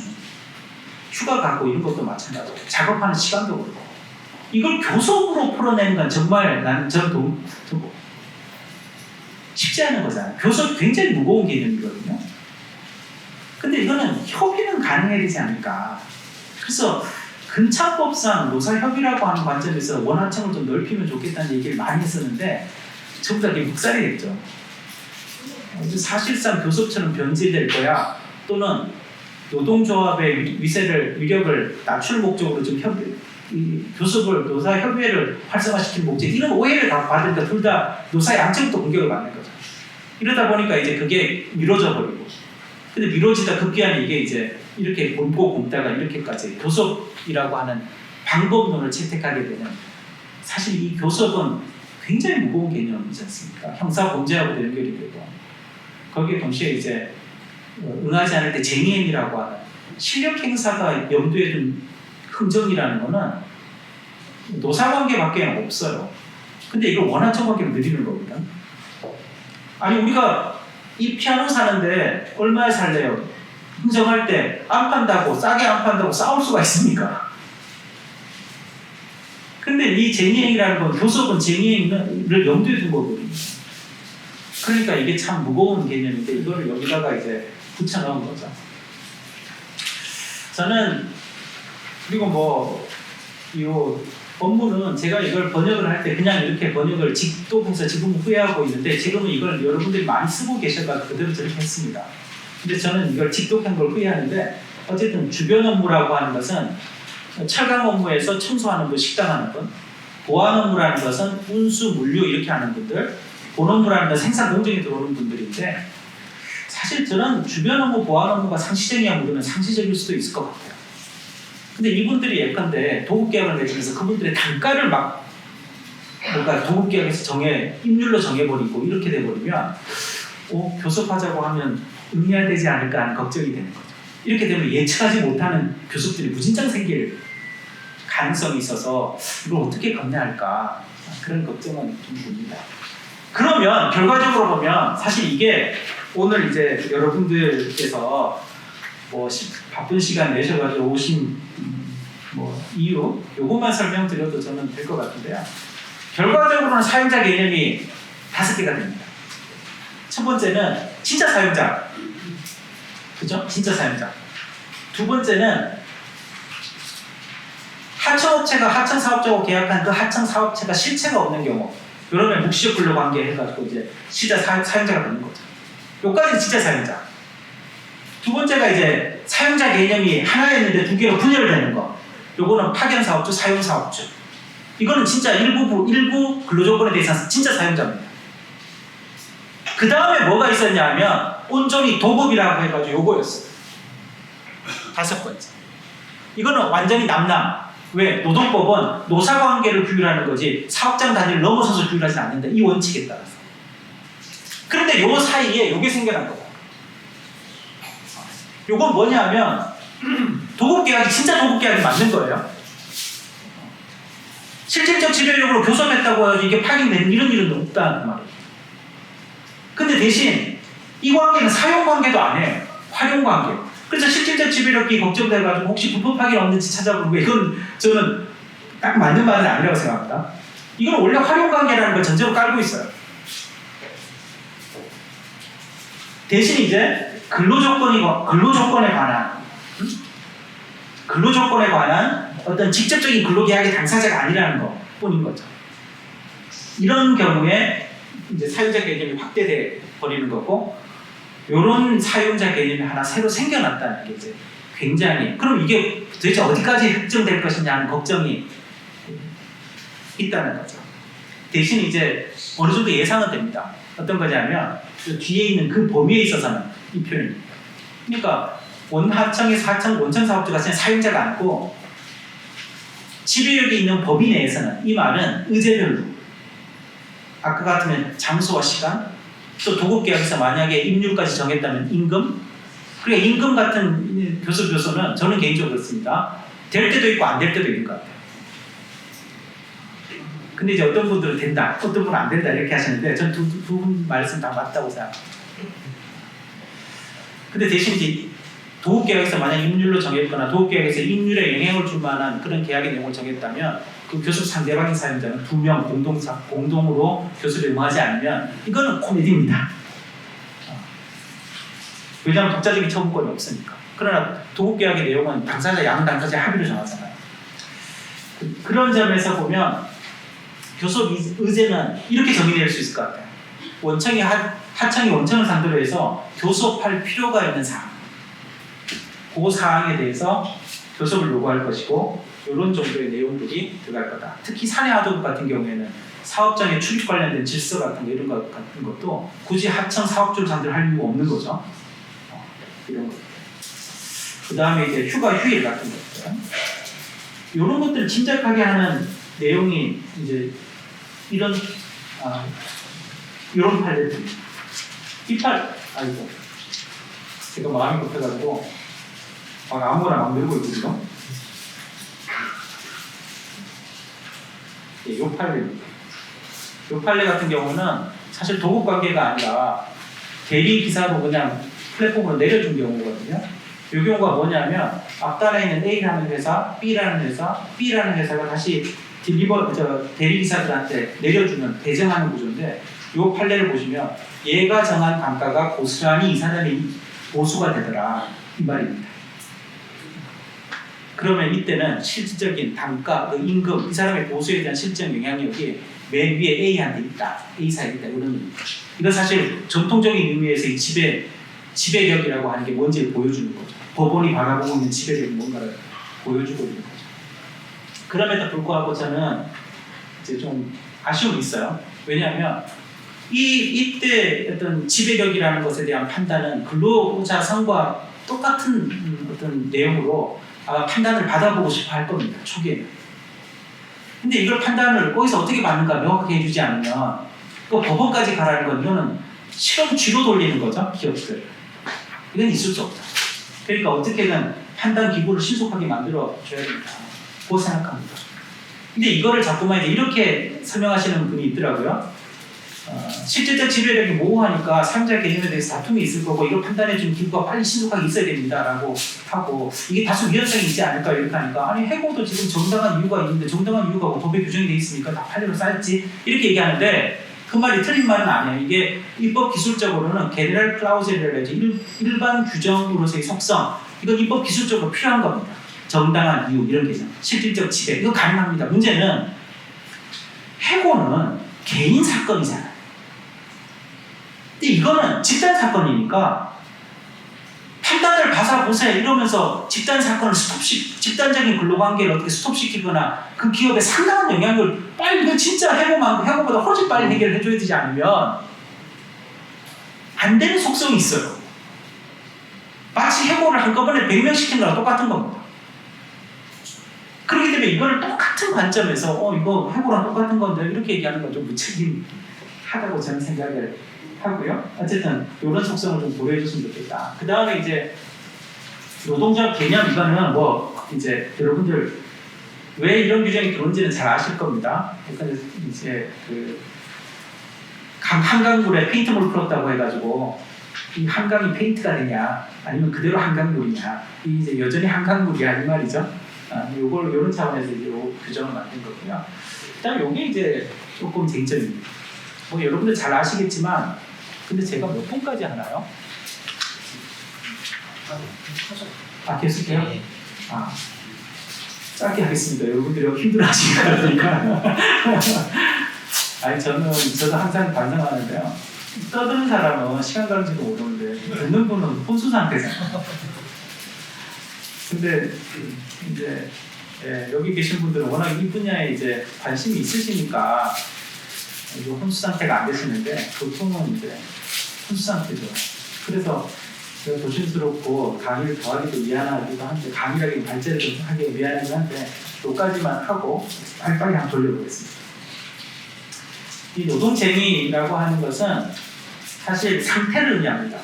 S3: 휴가 가고 이런 것도 마찬가지고, 작업하는 시간도 그렇고, 이걸 교섭으로 풀어내는 건 정말 저는 쉽지 않은 거잖아요. 교섭이 굉장히 무거운 개념이거든요. 근데 이거는 협의는 가능해야 되지 않을까. 그래서 근창법상 노사협의라고 하는 관점에서 원하청을 좀 넓히면 좋겠다는 얘기를 많이 했었는데 전부 다 이게 묵살이 됐죠. 사실상 교섭처럼 변질될 거야, 또는 노동조합의 위력을 낮출 목적으로 좀 교섭을, 노사협의회를 활성화시키는 목적, 이런 오해를 다 받으니까 둘 다 노사 양측부터 공격을 받는 거죠. 이러다 보니까 이제 그게 미뤄져 버리고, 근데 미뤄지다 급기야는 이게 이제 이렇게 곰고 곰다가 이렇게까지 교섭이라고 하는 방법론을 채택하게 되는, 사실 이 교섭은 굉장히 무거운 개념이지 않습니까? 형사 범죄하고도 연결이 되고, 거기에 동시에 이제 응하지 않을 때 쟁의행위라고 하는 실력 행사가 염두에 둔 흥정이라는 거는 노사관계밖에 없어요. 근데 이걸 원하청 관계로 늘리는 거거든. 아니, 우리가 이 피아노 사는데 얼마에 살래요? 흥정할 때 안 판다고 싸게 안 판다고 싸울 수가 있습니까? 근데 이 쟁의행위라는 건 교섭은 쟁의행위를 염두에 둔 거거든요. 그러니까 이게 참 무거운 개념인데 이거를 여기다가 이제 붙여넣은 거죠. 저는 그리고 뭐 이 업무는 제가 이걸 번역을 할 때 그냥 이렇게 번역을 직도동사 지금 후회하고 있는데 지금은 이걸 여러분들이 많이 쓰고 계셔서 그대로 저렇게 했습니다. 근데 저는 이걸 직독한 걸 후회하는데 어쨌든 주변 업무라고 하는 것은 철강 업무에서 청소하는 분, 식당하는 분, 보안 업무라는 것은 운수, 물류 이렇게 하는 분들, 본 업무라는 건 생산 공정에 들어오는 분들인데 사실 저는 주변 업무, 보안 업무가 상시적이냐 물으면 상시적일 수도 있을 것 같아요. 근데 이분들이 예컨대 도급계약을 맺으면서 그분들의 단가를 막 뭔가 도급계약에서 임률로 정해버리고 이렇게 돼버리면 교섭하자고 하면 응해야 되지 않을까 하는 걱정이 되는 거죠. 이렇게 되면 예측하지 못하는 교섭들이 무진장 생길 가능성이 있어서 이걸 어떻게 건네할까 그런 걱정은 좀 듭니다. 그러면 결과적으로 보면 사실 이게 오늘 이제 여러분들께서 뭐 바쁜 시간 내셔가지고 오신 뭐 이유 요것만 설명드려도 저는 될 것 같은데요. 결과적으로는 사용자 개념이 5개가 됩니다. 첫 번째는 진짜 사용자, 그죠? 진짜 사용자. 두 번째는 하청업체가 하청사업자하고 계약한 그 하청사업체가 실체가 없는 경우, 이러면 묵시적 근로관계 해가지고 이제 진짜 사용자가 되는 거죠. 요까지는 진짜 사용자. 두 번째가 이제 사용자 개념이 하나였는데 2개로 분열되는 거. 요거는 파견사업주, 사용사업주. 이거는 진짜 일부 근로조건에 대해서 진짜 사용자입니다. 그 다음에 뭐가 있었냐 하면 온전히 도급이라고 해가지고 요거였어요. 5번째. 이거는 완전히 남남. 왜? 노동법은 노사관계를 규율하는 거지 사업장 단위를 넘어서서 규율하지 않는다. 이 원칙에 따라서. 그런데 요 사이에 요게 생겨난 거다. 요건 뭐냐 하면 도급계약이 진짜 도급계약이 맞는 거예요. 실질적 지배력으로 교섭했다고 해서 이게 파기되는 이런 일은 없다는 말이에요. 근데 대신 이 관계는 사용관계도 아니에요. 활용관계. 그래서 실질적 지배력이 걱정돼가지고 혹시 불법 파기는 없는지 찾아보고 이건 저는 딱 맞는 말은 아니라고 생각합니다. 이건 원래 활용관계라는 걸 전제로 깔고 있어요. 대신 이제 근로조건에 관한 어떤 직접적인 근로계약의 당사자가 아니라는 것 뿐인 거죠. 이런 경우에 이제 사용자 개념이 확대돼 버리는 거고, 이런 사용자 개념이 하나 새로 생겨났다는 게 이제 굉장히, 그럼 이게 도대체 어디까지 획정될 것이냐 하는 걱정이 있다는 거죠. 대신 이제 어느 정도 예상은 됩니다. 어떤 거냐면 그 뒤에 있는 그 범위에 있어서는 이 표현입니다. 그러니까 원하청에서 원청사업주가 그냥 사용자가 아니고 지배력이 있는 법인 내에서는 이 말은 의제별로 아까 같으면 장소와 시간, 또 도급계약에서 만약에 임률까지 정했다면 임금, 그러니까 임금 같은 교섭요소는 저는 개인적으로 그렇습니다. 될 때도 있고 안 될 때도 있는 것 같아요. 근데 이제 어떤 분들은 된다, 어떤 분은 안 된다 이렇게 하시는데 전 두 분 말씀 다 맞다고 생각합니다. 근데 대신 이제 도급계약에서 만약 임률로 정했거나 도급계약에서 임률에 영향을 줄 만한 그런 계약의 내용을 정했다면 그 교섭 상대방인 사용자는 2명 공동으로 교섭에 응하지 않으면 이거는 코미디입니다. 왜냐하면 독자적인 처분권이 없으니까. 그러나 도급계약의 내용은 양 당사자 합의로 정하잖아요. 그런 점에서 보면 교섭 의제는 이렇게 정의될 수 있을 것 같아요. 하청이 원청을 상대로 해서 교섭할 필요가 있는 사항, 그 사항에 대해서 교섭을 요구할 것이고, 이런 정도의 내용들이 들어갈 거다. 특히 사내하도급 같은 경우에는 사업장의 출입 관련된 질서 같은 거, 이런 것 같은 것도 굳이 하청 사업주를 상대로 할 이유가 없는 거죠. 이런 것. 그 다음에 이제 휴가 휴일 같은 것들, 이런 것들을 짐작하게 하는 내용이 이제 이런 판례들입니다. 아이고, 제가 마음이 급해가지고 아무거나 막 늘고 있거든요. 예, 요 판례 같은 경우는 사실 도급 관계가 아니라 대리 기사로 그냥 플랫폼으로 내려준 경우거든요. 이 경우가 뭐냐면 앞단에 있는 A라는 회사, B라는 회사, B라는 회사가 다시 대리기사들한테 내려주는 배정하는 구조인데 이 판례를 보시면 얘가 정한 단가가 고스란히 이 사람이 보수가 되더라 이 말입니다. 그러면 이때는 실질적인 단가, 그 임금, 이 사람의 보수에 대한 실적 영향력이 맨 위에 A한테 있다, A사에 있다 이런 의미입니다. 이건 사실 전통적인 의미에서 이 지배력이라고 하는 게 뭔지를 보여주는 거죠. 법원이 바라보고 있는 지배력이 뭔가를 보여주고 있는 거죠. 그럼에도 불구하고 저는 이제 좀 아쉬움이 있어요. 왜냐하면 이때 어떤 지배력이라는 것에 대한 판단은 근로자 성과 똑같은 어떤 내용으로 판단을 받아보고 싶어 할 겁니다. 초기에는. 근데 이걸 판단을 어디서 어떻게 받는가 명확하게 해주지 않으면 그 법원까지 가라는 건 이거는 실험 쥐로 돌리는 거죠. 기업들. 이건 있을 수 없다. 그러니까 어떻게든 판단 기구를 신속하게 만들어 줘야 된다. 고 생각합니다. 근데 이거를 자꾸만 이제 이렇게 설명하시는 분이 있더라고요. 실질적 지배력이 모호하니까 사용자 개념에 대해서 다툼이 있을 거고 이걸 판단해주는 기구가 빨리 신속하게 있어야 됩니다라고 하고 이게 다소 위헌성이 있지 않을까 이렇게 하니까 아니 해고도 지금 정당한 이유가 있는데 정당한 이유가 뭐 법에 규정이 돼 있으니까 다 판례로 쌓였지 이렇게 얘기하는데 그 말이 틀린 말은 아니에요. 이게 입법 기술적으로는 general clause라고 해서 일반 규정으로서의 속성 이건 입법 기술적으로 필요한 겁니다. 정당한 이유 이런 개념 실질적 지배 이거 가능합니다. 문제는 해고는 개인 사건이잖아요. 근데 이거는 집단 사건이니까 판단을 받아보세요 이러면서 집단 사건을 집단적인 근로관계를 어떻게 스톱시키거나 그 기업에 상당한 영향을 빨리 이거 진짜 해고보다 훨씬 빨리 해결해줘야 되지 않으면 안 되는 속성이 있어요. 마치 해고를 한꺼번에 100명 시키는 거랑 똑같은 겁니다. 그렇기 때문에 이거를 똑같은 관점에서 이거 해고랑 똑같은 건데 이렇게 얘기하는 건 좀 무책임하다고 저는 생각을 하고요. 어쨌든 이런 속성을 좀 고려해줬으면 좋겠다. 그 다음에 이제 노동조합 개념 이거는 뭐 이제 여러분들 왜 이런 규정이 들어온지는 잘 아실 겁니다. 그러니까 이제 그 한강물에 페인트물 풀었다고 해가지고 이 한강이 페인트가 되냐 아니면 그대로 한강물이냐 이 이제 여전히 한강물이야 이 말이죠. 요런 차원에서 이제 규정을 만든 거고요. 그다음에 요게 이제 조금 쟁점입니다. 뭐 여러분들 잘 아시겠지만 근데 제가 몇 분까지 하나요? 계속해요?
S1: 네.
S3: 짧게 하겠습니다. 여러분들이 힘들어하시니까. 아니 저도 항상 반성하는데요. 떠드는 사람은 시간 가는지도 모르는데 듣는 분은 혼수 상태잖아요. 근데 이제 여기 계신 분들은 워낙 이 분야에 이제 관심이 있으시니까 혼수 상태가 안 되시는데 보통은 이제 혼수 상태죠. 그래서 제가 조심스럽고 강의를 더하기도 미안하기도 한데 강의라기 발제를 좀 하기 미안하긴 한데 여기까지만 하고 빨리빨리 한번 돌려보겠습니다. 이 노동쟁의라고 하는 것은 사실 상태를 의미합니다.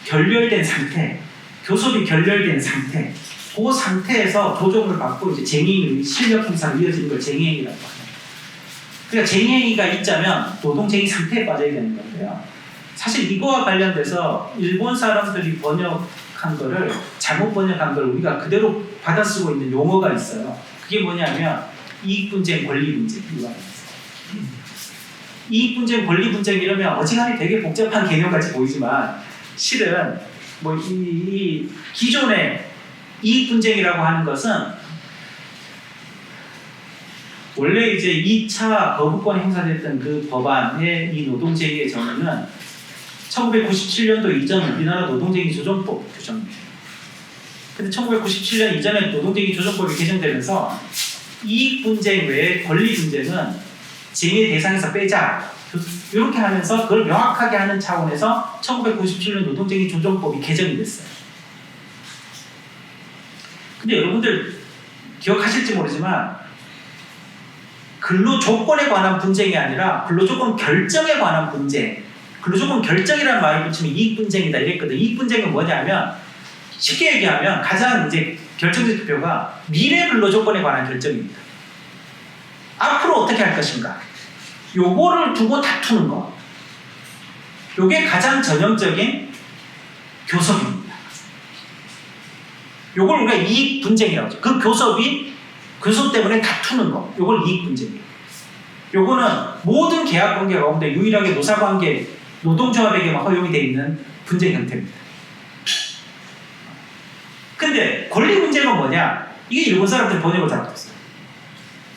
S3: 결렬된 상태, 교섭이 결렬된 상태, 그 상태에서 조정을 받고 이제 쟁의 실력 행사로 이어지는 걸 쟁의행위라고 합니다. 그러니까 쟁의행위가 있자면 노동쟁의 상태에 빠져야 되는 건데요. 사실 이거와 관련돼서 일본 사람들이 번역한 거를 잘못 번역한 걸 우리가 그대로 받아쓰고 있는 용어가 있어요. 그게 뭐냐면 이익분쟁, 권리분쟁 이익분쟁, 권리분쟁 이러면 어지간히 되게 복잡한 개념 같이 보이지만 실은 뭐 이 기존의 이익분쟁이라고 하는 것은 원래 이제 2차 거부권이 행사됐던 그 법안의 이 노동쟁의의 정의는 1997년도 이전 우리나라 노동쟁의 조정법 규정입니다. 근데 1997년 이전에 노동쟁의 조정법이 개정되면서 이익분쟁 외에 권리분쟁은 쟁의 대상에서 빼자 이렇게 하면서 그걸 명확하게 하는 차원에서 1997년 노동쟁의 조정법이 개정이 됐어요. 근데 여러분들 기억하실지 모르지만 근로조건에 관한 분쟁이 아니라 근로조건 결정에 관한 분쟁, 근로조건 결정이라는 말을 붙이면 이익분쟁이다 이랬거든. 이익분쟁은 뭐냐면 쉽게 얘기하면 가장 이제 결정적 지표가 미래 근로조건에 관한 결정입니다. 앞으로 어떻게 할 것인가 요거를 두고 다투는 거, 요게 가장 전형적인 교섭입니다. 요걸 우리가 이익 분쟁이라고 하죠. 그 교섭 때문에 다투는 거. 요걸 이익 분쟁이에요. 요거는 모든 계약 관계 가운데 유일하게 노사관계, 노동조합에게만 허용이 되어 있는 분쟁 형태입니다. 근데 권리 문제가 뭐냐? 이게 일본 사람들이 번역을 잘못했어요.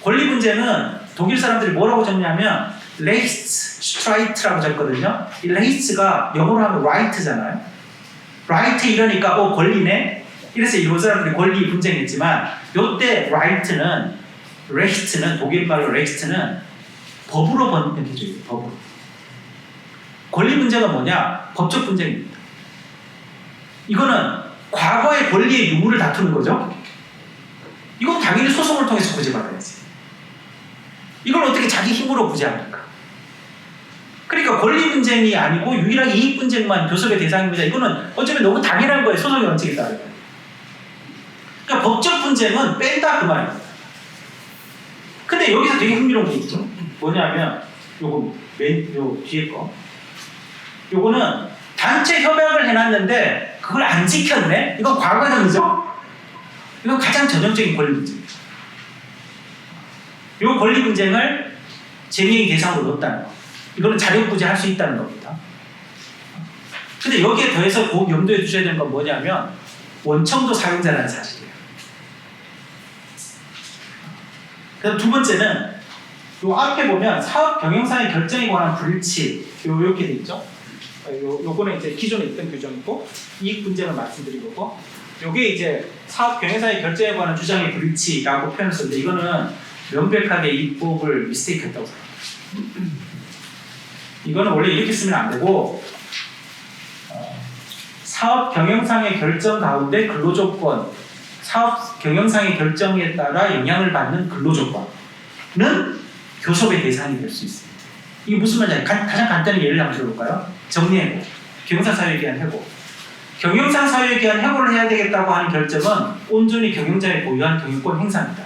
S3: 권리 문제는 독일 사람들이 뭐라고 적냐면 레이스트라이트라고 적거든요. 이 레이스가 영어로 하면 right잖아요. right 이러니까 권리네. 이래서 일본 사람들이 권리 분쟁했지만 요때 레이스트는 독일 말로 레이스트는 법으로 번역해줘요. 법으로. 권리 문제가 뭐냐? 법적 분쟁입니다. 이거는 과거의 권리의 유무를 다투는 거죠. 이건 당연히 소송을 통해서 구제받아야지. 이걸 어떻게 자기 힘으로 구제합니까? 그러니까 권리 분쟁이 아니고 유일하게 이익 분쟁만 교섭의 대상입니다. 이거는 어쩌면 너무 당연한 거예요. 소송의 원칙에 따르면. 그러니까 법적 분쟁은 뺀다 그 말입니다. 근데 여기서 되게 흥미로운 게 있죠. 뭐냐면 요거 요 뒤에 거. 요거는 단체 협약을 해놨는데 그걸 안 지켰네? 이건 과거형이죠? 이건 가장 전형적인 권리 분쟁입니다. 이 권리 분쟁을 쟁의의 대상으로 넣었다는 거. 이거는 자력구제 할 수 있다는 겁니다. 근데 여기에 더해서 꼭 염두에 두셔야 되는 건 뭐냐면 원청도 사용자라는 사실이에요. 그다음 두 번째는 요 앞에 보면 사업 경영상의 결정에 관한 불일치 요렇게 돼 있죠. 요거는 이제 기존에 있던 규정이고 이익 분쟁을 말씀드린 거고 요게 이제 사업 경영상의 결정에 관한 주장의 불일치라고 표현을 썼는데 이거는 명백하게 입법을 미스테이크했다고 생각합니다. 이거는 원래 이렇게 쓰면 안 되고 사업 경영상의 결정 가운데 근로조건 사업 경영상의 결정에 따라 영향을 받는 근로조건은 교섭의 대상이 될 수 있습니다. 이게 무슨 말이냐? 가장 간단히 예를 한번 들어볼까요? 정리해고, 경영상 사유에 대한 해고. 경영상 사유에 대한 해고를 해야 되겠다고 하는 결정은 온전히 경영자의 고유한 경영권 행사입니다.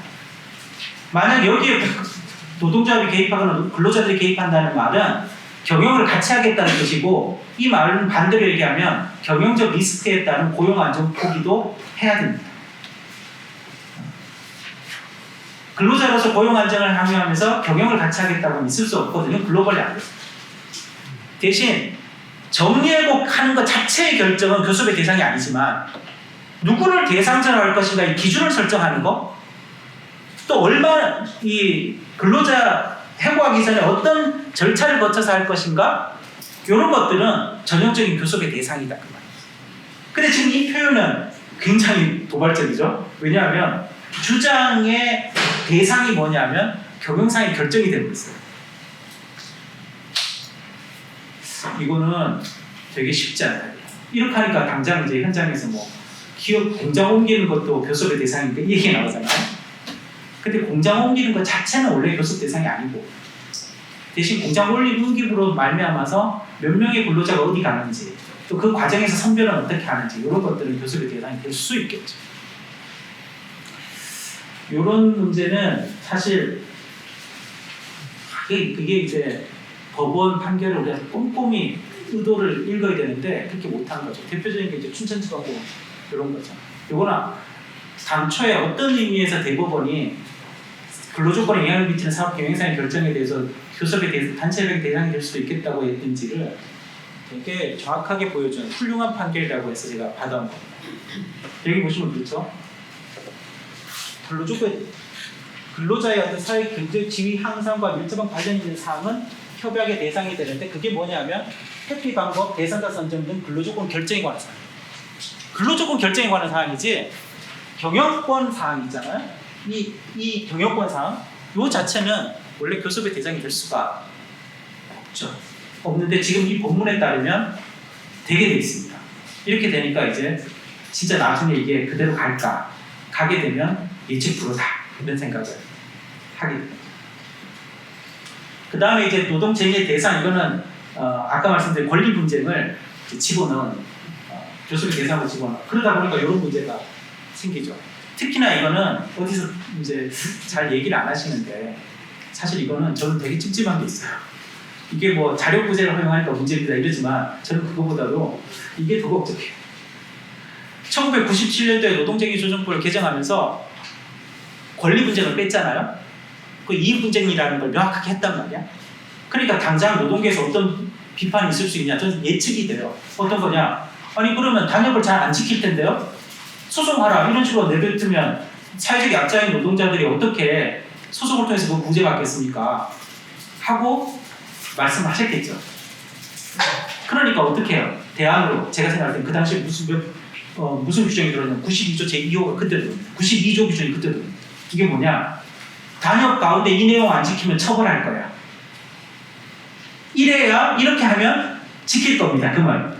S3: 만약 여기에 노동조합이 개입하거나 근로자들이 개입한다는 말은 경영을 같이 하겠다는 뜻이고 이 말은 반대로 얘기하면 경영적 리스크에 따른 고용안정 포기도 해야 됩니다. 근로자로서 고용안정을 항의하면서 경영을 같이 하겠다고는 있을 수 없거든요. 글로벌리 안 돼요. 대신 정리해고하는 것 자체의 결정은 교섭의 대상이 아니지만 누구를 대상자로 할 것인가 이 기준을 설정하는 거 또 얼마나 이 근로자 해고하기 전에 어떤 절차를 거쳐서 할 것인가 이런 것들은 전형적인 교섭의 대상이다 그 말입니다. 근데 지금 이 표현은 굉장히 도발적이죠. 왜냐하면 주장의 대상이 뭐냐면 경영상의 결정이 되고 있어요. 이거는 되게 쉽지 않아요. 이렇게 하니까 당장 이제 현장에서 뭐 기업 공장 옮기는 것도 교섭의 대상인데 이 얘기 나오잖아요. 근데 공장 옮기는 것 자체는 원래 교섭 대상이 아니고 대신 공장 옮김으로 말미암아서 몇 명의 근로자가 어디 가는지 또 그 과정에서 선별은 어떻게 하는지 이런 것들은 교섭의 대상이 될 수 있겠죠. 이런 문제는 사실 그게 이제 법원 판결을 우리가 꼼꼼히 의도를 읽어야 되는데 그렇게 못한 거죠. 대표적인 게 이제 춘천지방법원 이런 거죠. 이거나 당초에 어떤 의미에서 대법원이 근로조건에 영향을 미치는 사업 경영상의 결정에 대해서 교섭의 단체 협약의 대상이 될 수도 있겠다고 했는지를 되게 정확하게 보여주는 훌륭한 판결이라고 해서 제가 받아온 겁니다. 여기 보시면 그렇죠. 근로자의 어떤 사회 경제 지위 향상과 밀접한 관련 있는 사항은 협약의 대상이 되는데 그게 뭐냐면 회피 방법, 대상자 선정 등 근로조건 결정에 관한 사항. 근로조건 결정에 관한 사항이지 경영권 사항이잖아요. 이 경영권 사항 이 자체는 원래 교섭의 대상이 될 수가 없죠. 없는데 지금 이 본문에 따르면 되게 돼 있습니다. 이렇게 되니까 이제 진짜 나중에 이게 그대로 가게 되면 예측 불허다 이런 생각을 하게 됩니다. 그 다음에 이제 노동쟁의의 대상 이거는 아까 말씀드린 권리 분쟁을 집어넣은 교섭의 대상을 집어넣은 그러다 보니까 이런 문제가 생기죠. 특히나 이거는 어디서 이제 잘 얘기를 안 하시는데 사실 이거는 저는 되게 찝찝한 게 있어요. 이게 뭐 자력구제를 허용하니까 문제입니다 이러지만 저는 그거보다도 이게 더 걱정해요. 1997년도에 노동쟁의조정법을 개정하면서 권리 분쟁을 뺐잖아요. 그 이익 분쟁이라는 걸 명확하게 했단 말이야. 그러니까 당장 노동계에서 어떤 비판이 있을 수 있냐? 저는 예측이 돼요. 어떤 거냐? 아니 그러면 단협을 잘 안 지킬 텐데요? 소송하라 이런 식으로 내뱉으면 사회적 약자인 노동자들이 어떻게 소송을 통해서 그 구제받겠습니까? 하고 말씀하셨겠죠. 그러니까 어떻게 해요? 대안으로 제가 생각할 때 그 당시에 무슨 규정이 들었냐면 92조 제2호가 그때 들어요. 92조 규정이 그때 들어요. 이게 뭐냐? 단협 가운데 이 내용 안 지키면 처벌할 거야. 이래야 이렇게 하면 지킬 겁니다. 그 말.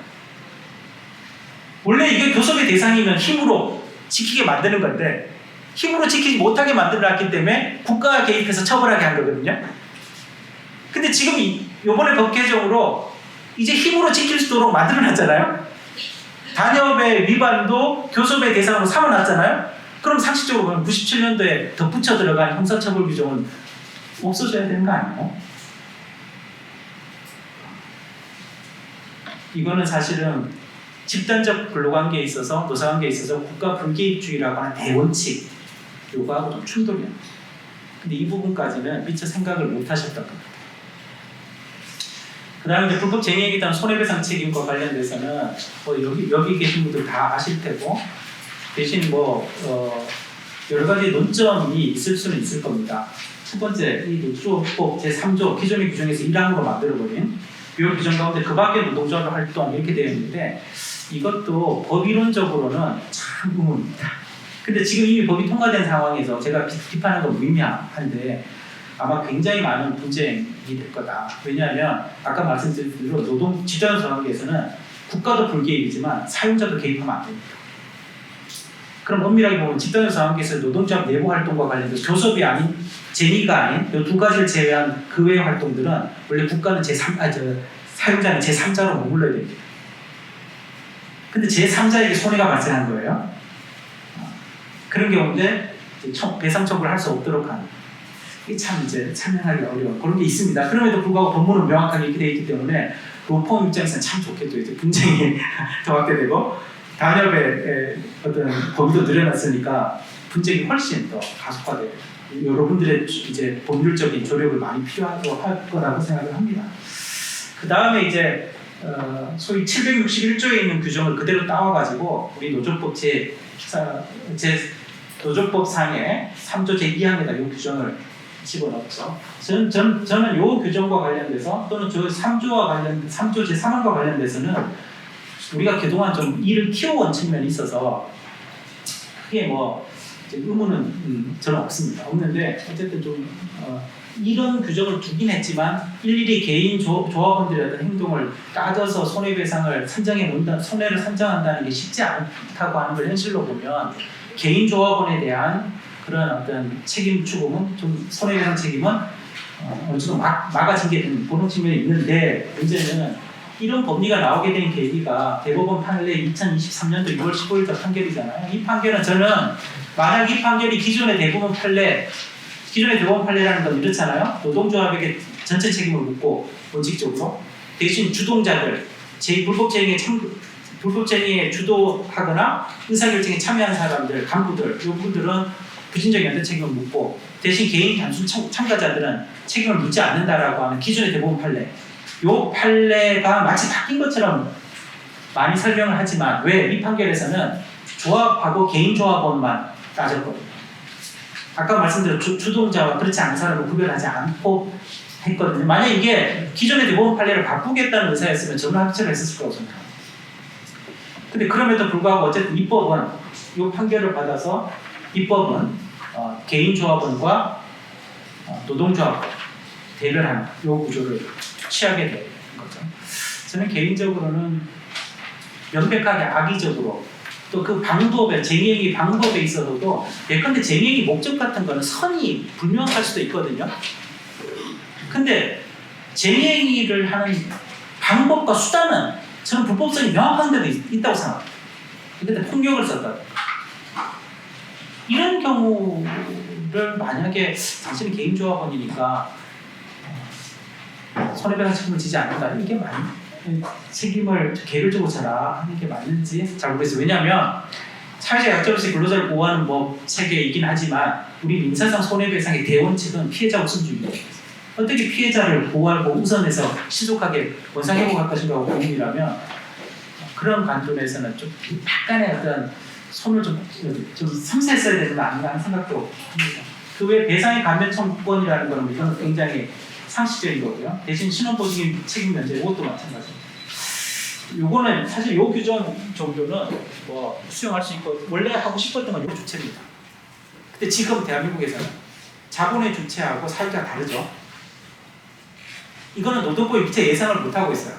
S3: 원래 이게 교섭의 대상이면 힘으로 지키게 만드는 건데 힘으로 지키지 못하게 만들어놨기 때문에 국가가 개입해서 처벌하게 한 거거든요. 근데 지금 이번에 법 개정으로 이제 힘으로 지킬 수 있도록 만들어놨잖아요. 단협의 위반도 교섭의 대상으로 삼아놨잖아요. 그럼 상식적으로 보면 97년도에 덧붙여 들어간 형사처벌 규정은 없어져야 되는 거 아니에요? 이거는 사실은 집단적 근로관계에 있어서 노사관계에 있어서 국가 불개입주의라고 하는 대원칙 요거하고 좀 충돌이에요. 근데 이 부분까지는 미처 생각을 못 하셨던 겁니다. 그 다음에 이제 불법 쟁의에 대한 손해배상 책임과 관련돼서는 여기 계신 분들 다 아실 테고 대신 여러 가지 논점이 있을 수는 있을 겁니다. 첫 번째, 이 노조법 제3조 기존의 규정에서 1항으로 만들어버린 이 규정 가운데 그 밖의 노동조합 활동 이렇게 되어 있는데 이것도 법이론적으로는 참 의문입니다. 근데 지금 이미 법이 통과된 상황에서 제가 비판하는 건 무의미한데 아마 굉장히 많은 분쟁이 될 거다. 왜냐하면 아까 말씀드린 대로 집단노동관계에서는 국가도 불개입이지만 사용자도 개입하면 안 됩니다. 그럼 엄밀하게 보면 집단노동관계에서 노동조합 내부 활동과 관련해서 교섭이 아닌 쟁의가 아닌 이 두 가지를 제외한 그 외의 활동들은 원래 국가는 사용자는 제3자로 머물러야 됩니다. 근데 제3자에게 손해가 발생한 거예요. 그런 경우인데 배상 처벌을 할 수 없도록 하는 이게 참 이제 설명하기 어려운 그런 게 있습니다. 그럼에도 불구하고 법문은 명확하게 이렇게 되어 있기 때문에 로펌 입장에서는 참 좋겠죠. 이제 분쟁이 더 확대되고 단협의 어떤 범위도 늘어났으니까 분쟁이 훨씬 더 가속화돼요. 여러분들의 이제 법률적인 조력을 많이 필요하고 할 거라고 생각을 합니다. 그 다음에 이제 소위 761조에 있는 규정을 그대로 따와가지고 우리 노조법 노조법 상의 3조 제2항에다 이 규정을 집어넣었죠. 저는 이 규정과 관련돼서 또는 저 3조 제3항과 관련돼서는 우리가 그동안 좀 일을 키워온 측면이 있어서 크게 의문은 저는 없는데 어쨌든 좀 이런 규정을 두긴 했지만 일일이 개인 조합원들의 어떤 행동을 따져서 손해배상을 손해를 산정한다는 게 쉽지 않다고 하는 걸 현실로 보면 개인 조합원에 대한 그런 어떤 책임 추궁은 좀 손해배상 책임은 어느 정도 막아진 게 보는 측면이 있는데 문제는 이런 법리가 나오게 된 계기가 대법원 판례 2023년도 6월 15일자 판결이잖아요. 이 판결은 저는 만약 이 판결이 기존의 대법원 판례라는 건 이렇잖아요. 노동조합에게 전체 책임을 묻고 원칙적으로 대신 주동자들 불법 쟁의에 주도하거나 의사결정에 참여한 사람들, 간부들, 이분들은 부진적인 연대 책임을 묻고 대신 개인 단순 참가자들은 책임을 묻지 않는다라고 하는 기존의 대법원 판례. 이 판례가 마치 바뀐 것처럼 많이 설명을 하지만 왜 이 판결에서는 조합하고 개인 조합원만 따졌거든요. 아까 말씀드린 주동자와 그렇지 않은 사람을 구별하지 않고 했거든요. 만약 이게 기존의 대법원 판례를 바꾸겠다는 의사였으면 전부 합체를 했을 거라고 생각합니다. 근데 그럼에도 불구하고 어쨌든 입법은 이 판결을 받아서 입법은 개인 조합원과 노동조합 대별하는 이 구조를 취하게 된 거죠. 저는 개인적으로는 명백하게 악의적으로 또 그 방법에 쟁의행위 방법에 있어서도 예컨대 쟁의행위 목적 같은 거는 선이 불명확할 수도 있거든요. 근데 쟁의행위를 하는 방법과 수단은 저는 불법성이 명확한 데도 있다고 생각합니다. 근데 폭력을 썼다. 이런 경우를 만약에 당신이 개인 조합원이니까 손해배상 책임을 지지 않는다. 이게 책임을 개별적으로 하는 게 맞는지 잘 모르겠어요. 왜냐하면 사회적 약자로서의 근로자를 보호하는 법 체계이긴 하지만 우리 민사상 손해배상의 대원칙은 피해자 우선주의입니다. 어떻게 피해자를 보호하고 우선해서 신속하게 원상회복할 것인가 고민이라면 그런 관점에서는 좀 약간의 어떤 손을 좀 섬세했어야 되는 거 아닌가 하는 생각도 합니다. 그 외 배상의 감면 청구권이라는 거는 이건 굉장히 상식적인 거고요. 대신 신원보증인 책임 면제 이것도 마찬가지입니다. 요거는 사실 요 규정 정도는 뭐 수용할 수 있고 원래 하고 싶었던 건 요 주체입니다. 근데 지금 대한민국에서는 자본의 주체하고 사유가 다르죠. 이거는 노동부의 미처 예상을 못하고 있어요.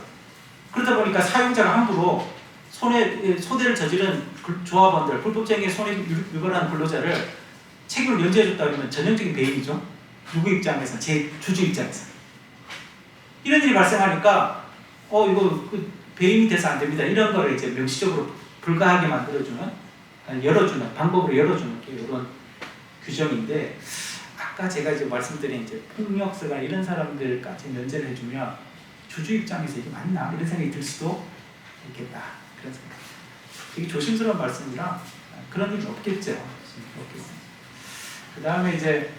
S3: 그러다 보니까 사용자가 함부로 소대를 저지른 조합원들, 불법적인 손해 유발한 근로자를 책임을 면제해줬다 그러면 전형적인 배임이죠. 누구 입장에서? 제 주주 입장에서. 이런 일이 발생하니까 이거 배임이 돼서 안 됩니다. 이런 거를 이제 명시적으로 불가하게 만들어주는, 열어주는, 방법으로 열어주는 게 이런 규정인데, 아까 제가 이제 말씀드린 이제 폭력서가 이런 사람들까지 면제를 해주면 주주 입장에서 이게 맞나? 이런 생각이 들 수도 있겠다. 그런 생각. 되게 조심스러운 말씀이라 그런 일은 없겠죠. 없겠습니다. 그 다음에 이제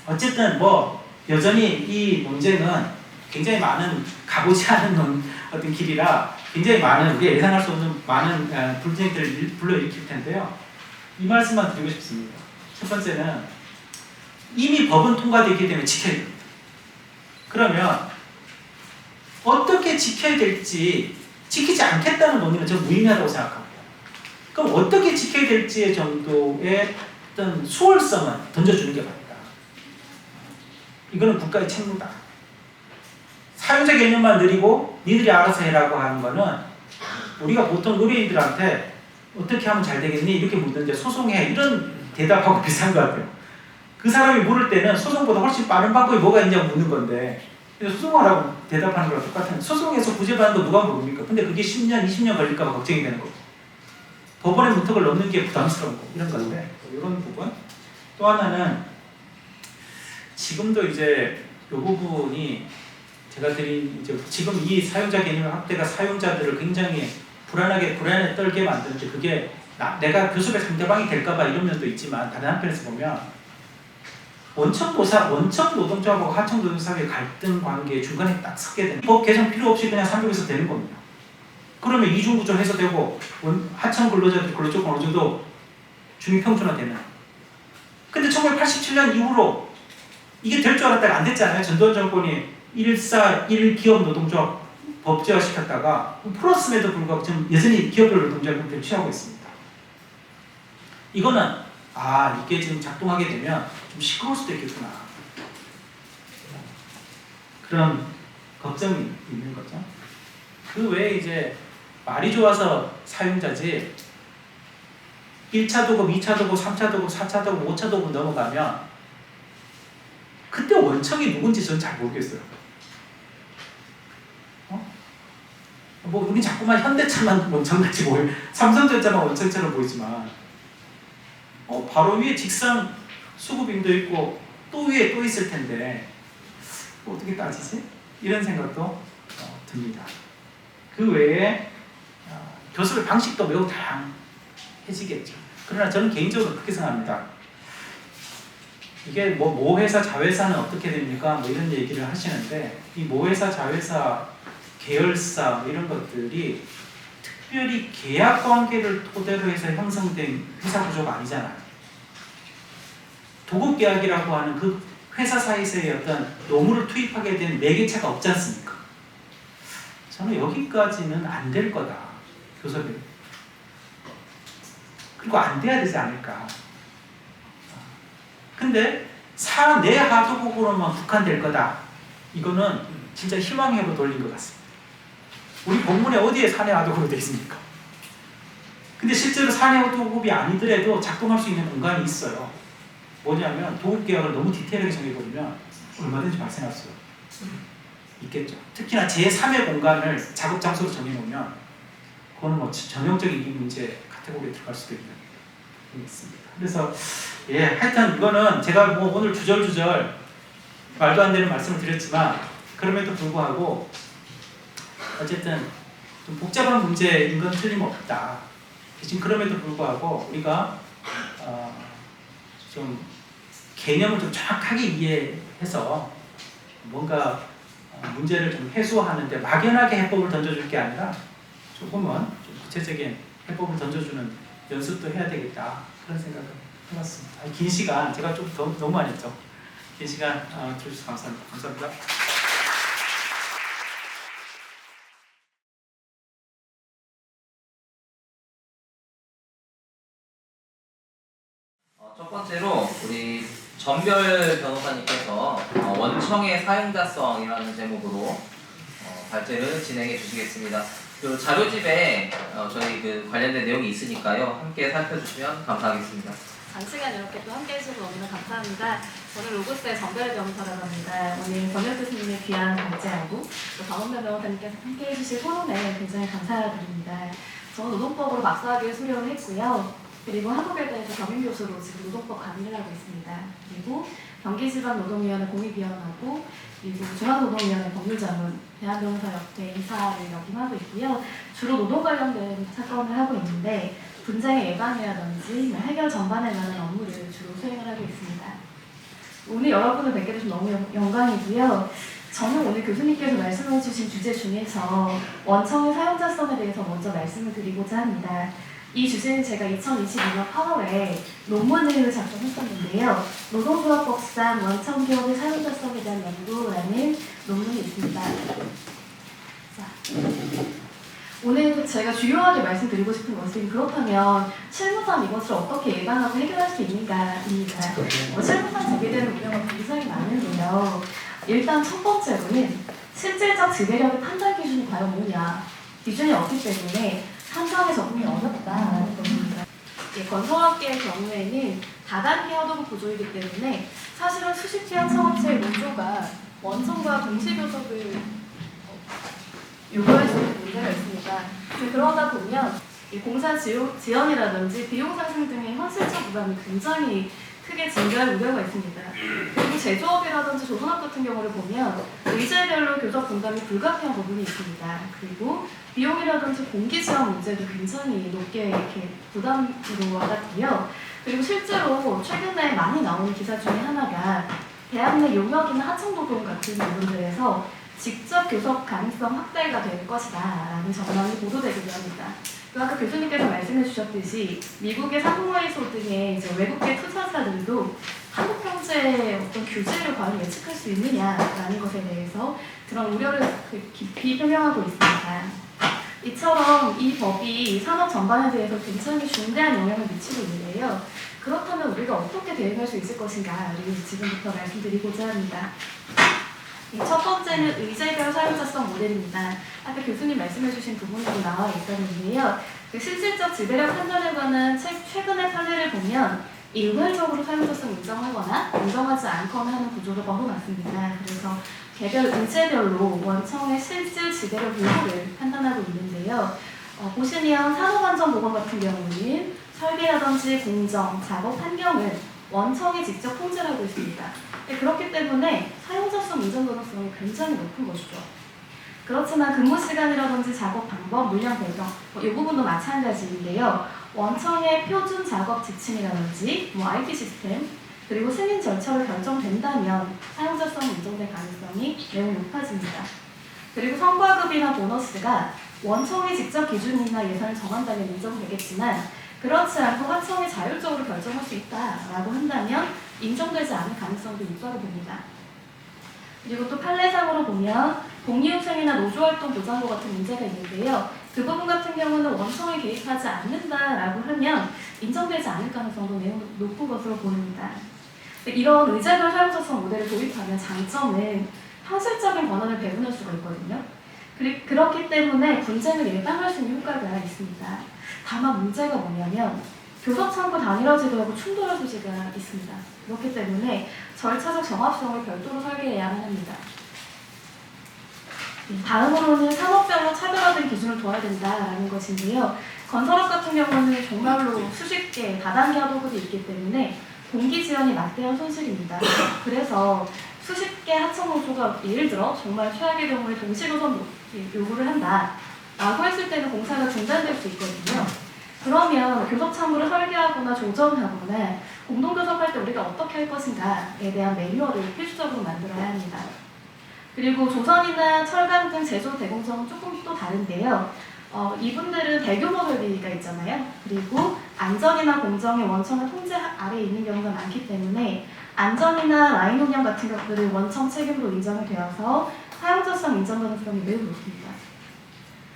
S3: 어쨌든 뭐 여전히 이 논쟁은 굉장히 많은 가보지 않은 어떤 길이라 굉장히 많은 우리가 예상할 수 없는 많은 분쟁들을 불러일으킬 텐데요. 이 말씀만 드리고 싶습니다. 첫 번째는 이미 법은 통과되어 있기 때문에 지켜야 됩니다. 그러면 어떻게 지켜야 될지 지키지 않겠다는 논의는 저는 무의미하다고 생각합니다. 그럼 어떻게 지켜야 될지 정도의 어떤 수월성은 던져주는 게 맞다. 이거는 국가의 책무다. 사용자 개념만 느리고 니들이 알아서 해라고 하는 거는 우리가 보통 의뢰인들한테 어떻게 하면 잘 되겠니? 이렇게 묻는데 소송해 이런 대답하고 비슷한 것 같아요. 그 사람이 물을 때는 소송보다 훨씬 빠른 방법이 뭐가 있냐고 묻는 건데 소송하라고 대답하는 거랑 똑같은 소송에서 구제받는 거 누가 모릅니까? 근데 그게 10년, 20년 걸릴까 봐 걱정이 되는 거고 법원의 문턱을 넘는 게 부담스러운 거 이런 건데 이런 부분 또 하나는 지금도 이제 이 부분이 제가 드린 이제 지금 이 사용자 개념의 확대가 사용자들을 굉장히 불안에 떨게 만드는데 그게 내가 교섭의 상대방이 될까봐 이런 면도 있지만 다른 한편에서 보면 원청 노동조합하고 하청 노동조합의 갈등 관계의 중간에 딱 서게 되는 법 개정 필요 없이 그냥 300에서 되는 겁니다. 그러면 이중구조 해소되고 하청 근로자들 근로조건 어느 정도 중위평준화되는. 근데 1987년 이후로 이게 될 줄 알았다가 안 됐잖아요. 전두환 정권이 1기업 노동조합 법제화시켰다가 풀었음에도 불구하고 지금 여전히 기업별 노동조합 형태를 취하고 있습니다. 이거는 이게 지금 작동하게 되면 좀 시끄러울 수도 있겠구나. 그런 걱정이 있는 거죠. 그 외에 이제 말이 좋아서 사용자지 1차 도급, 2차 도급, 3차 도급, 4차 도급, 5차 도급 넘어가면 그때 원청이 누군지 저는 잘 모르겠어요. 뭐 우리 자꾸만 현대차만 원청같이 보여 삼성전자만 원청처럼 보이지만 바로 위에 직상 수급인도 있고 또 위에 또 있을 텐데 어떻게 따지지? 이런 생각도 듭니다. 그 외에 교섭의 방식도 매우 다양해지겠죠. 그러나 저는 개인적으로 그렇게 생각합니다. 이게 뭐 모회사 자회사는 어떻게 됩니까? 뭐 이런 얘기를 하시는데 이 모회사 자회사 계열사 이런 것들이 특별히 계약 관계를 토대로 해서 형성된 회사 구조가 아니잖아요. 도급 계약이라고 하는 그 회사 사이에서의 어떤 노무를 투입하게 된 매개체가 없지 않습니까? 저는 여기까지는 안 될 거다. 교섭이. 그리고 안 돼야 되지 않을까. 근데 내 하도급으로만 국한될 거다. 이거는 진짜 희망회로 돌린 것 같습니다. 우리 본문에 어디에 사내 하도급이 되어 있습니까? 근데 실제로 사내 하도급이 아니더라도 작동할 수 있는 공간이 있어요. 뭐냐면 도급 계약을 너무 디테일하게 정해버리면 얼마든지 발생할 수 있겠죠. 특히나 제3의 공간을 작업 장소로 정해놓으면 그거는 뭐 전형적인 이 문제 카테고리에 들어갈 수도 있습니다. 그래서 하여튼 이거는 제가 뭐 오늘 주절주절 말도 안 되는 말씀을 드렸지만 그럼에도 불구하고 어쨌든 좀 복잡한 문제인 건 틀림없다. 지금 그럼에도 불구하고 우리가 좀 개념을 좀 정확하게 이해해서 뭔가 문제를 좀 해소하는데 막연하게 해법을 던져줄 게 아니라 조금은 좀 구체적인 해법을 던져주는 연습도 해야 되겠다, 그런 생각을 해봤습니다. 긴 시간 제가 좀 너무 많이 했죠. 긴 시간 들어주셔서 감사합니다. 감사합니다.
S1: 첫 번째로 우리 전별 변호사님께서 원청의 사용자성이라는 제목으로 발제를 진행해 주시겠습니다. 그 자료집에 저희 그 관련된 내용이 있으니까요. 함께 살펴주시면 감사하겠습니다.
S4: 장시간 이렇게 또 함께 해주셔서 너무나 감사합니다. 저는 로고스의 전별 변호사라고 합니다. 오늘 권혁 교수님의 귀한 발제하고 또 박원배 변호사님께서 함께 해주실 토론에 굉장히 감사드립니다. 저는 노동법으로 박사학위를 수료를 했고요. 그리고 한국외대에서 겸임교수로 지금 노동법 강의를 하고 있습니다. 그리고 경기지방노동위원회 공익위원하고 그리고 중앙노동위원회 법률자문, 대한변호사협회 이사를 역임하고 있고요. 주로 노동 관련된 사건을 하고 있는데 분쟁의 예방이라든지 해결 전반에 관한 업무를 주로 수행을 하고 있습니다. 오늘 여러분을 뵙게 돼서 너무 영광이고요. 저는 오늘 교수님께서 말씀해 주신 주제 중에서 원청의 사용자성에 대해서 먼저 말씀을 드리고자 합니다. 이 주제는 제가 2022년 8월에 논문을 작성했었는데요. 노동조합법상 원청기업의 사용자성에 대한 연구라는 논문이 있습니다. 자, 오늘 제가 주요하게 말씀드리고 싶은 것은 그렇다면 실무상 이것을 어떻게 예방하고 해결할 수 있는가입니다. 실무상 제기되는 우려가 굉장히 많은데요. 일단 첫 번째로는 실질적 지배력의 판단 기준이 과연 뭐냐, 기준이 없기 때문에 판단에 적응이 어렵다라는 겁니다. 건설업계의 경우에는 다단계 협동 구조이기 때문에 사실은 수십 개의 창업체의 노조가 원청과 동시교섭을 요구할 수 있는 문제가 있습니다. 그러다 보면 공사 지연이라든지 비용 상승 등의 현실적 부담이 굉장히 크게 증가할 우려가 있습니다. 그리고 제조업이라든지 조선업 같은 경우를 보면 의제별로 교섭 분담이 불가피한 부분이 있습니다. 그리고 비용이라든지 공기 지원 문제도 굉장히 높게 이렇게 부담으로 와닿고요. 그리고 실제로 최근에 많이 나오는 기사 중에 하나가 대학 내 용역이나 하청노동 같은 부분들에서 직접 교섭 가능성 확대가 될 것이다 라는 전망이 보도되기도 합니다. 아까 교수님께서 말씀해 주셨듯이 미국의 상무회의소 등의 이제 외국계 투자사들도 한국 경제의 어떤 규제를 과연 예측할 수 있느냐라는 것에 대해서 그런 우려를 깊이 표명하고 있습니다. 이처럼 이 법이 산업 전반에 대해서 굉장히 중대한 영향을 미치고 있는데요. 그렇다면 우리가 어떻게 대응할 수 있을 것인가를 지금부터 말씀드리고자 합니다. 첫 번째는 의제별 사용자성 모델입니다. 아까 교수님 말씀해주신 부분으로 나와 있었는데요. 실질적 지배력 판단에 관한 최근의 판례를 보면 일괄적으로 사용자성 인정하거나 인정하지 않거나 하는 구조를 걸어놨습니다. 그래서 개별 의제별로 원청의 실질 지배력 요구를 판단하고 있는데요. 보시면 산업안전보건 같은 경우는 설계라든지 공정, 작업 환경을 원청이 직접 통제를 하고 있습니다. 그렇기 때문에 사용자성 인정 가능성이 굉장히 높은 것이죠. 그렇지만 근무 시간이라든지 작업 방법, 물량 배경 이 부분도 마찬가지인데요. 원청의 표준 작업 지침이라든지 IT 시스템 그리고 승인 절차로 결정된다면 사용자성 인정될 가능성이 매우 높아집니다. 그리고 성과급이나 보너스가 원청이 직접 기준이나 예산을 정한다면 인정되겠지만 그렇지 않고 하청이 자율적으로 결정할 수 있다라고 한다면 인정되지 않을 가능성도 있다고 봅니다. 그리고 또 판례상으로 보면 복리후생이나 노조활동 보장과 같은 문제가 있는데요. 그 부분 같은 경우는 원청이 개입하지 않는다라고 하면 인정되지 않을 가능성도 매우 높은 것으로 보입니다. 이런 의제별 사용자성 모델을 도입하면 장점은 현실적인 권한을 배분할 수가 있거든요. 그렇기 때문에 분쟁을 예방할 수 있는 효과가 있습니다. 다만 문제가 뭐냐면 교섭창구 단일화 제도하고 충돌할 소지가 있습니다. 그렇기 때문에 절차적 정합성을 별도로 설계해야만 합니다. 다음으로는 산업별로 차별화된 기준을 둬야 된다라는 것인데요. 건설업 같은 경우는 정말로 수십 개 다단계 하도급이 있기 때문에 공기 지연이 막대한 손실입니다. 그래서 수십 개 하청 노조가 예를 들어 정말 최악의 경우에 동시노선 요구를 한다라고 했을 때는 공사가 중단될 수 있거든요. 그러면 교섭창구를 설계하거나 조정하거나 공동교섭할 때 우리가 어떻게 할 것인가에 대한 매뉴얼을 필수적으로 만들어야 합니다. 그리고 조선이나 철강 등 제조 대공정은 조금 또 다른데요. 이분들은 대규모 설비가 있잖아요. 그리고 안전이나 공정의 원청의 통제 아래에 있는 경우가 많기 때문에 안전이나 라인 운영 같은 것들을 원청 책임으로 인정이 되어서 사용자성 인정 가능성이 매우 높습니다.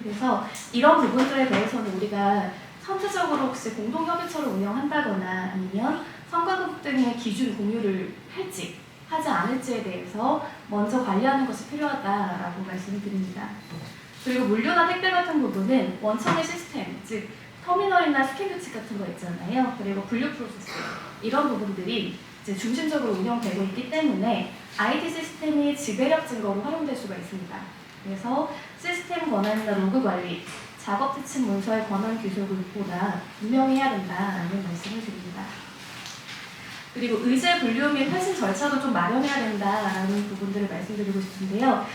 S4: 그래서 이런 부분들에 대해서는 우리가 선제적으로 혹시 공동협의체를 운영한다거나 아니면 성과급 등의 기준 공유를 할지 하지 않을지에 대해서 먼저 관리하는 것이 필요하다라고 말씀을 드립니다. 그리고 물류나 택배 같은 부분은 원청의 시스템, 즉 터미널이나 스캔 규칙 같은 거 있잖아요. 그리고 분류 프로세스 이런 부분들이 이제 중심적으로 운영되고 있기 때문에 IT 시스템이 지배력 증거로 활용될 수가 있습니다. 그래서 시스템 권한이나 로그 관리, 작업 지침 문서의 권한 규정보다 분명해야 된다라는 말씀을 드립니다. 그리고 의제 분류 및 회신 절차도 좀 마련해야 된다라는 부분들을 말씀드리고 싶은데요.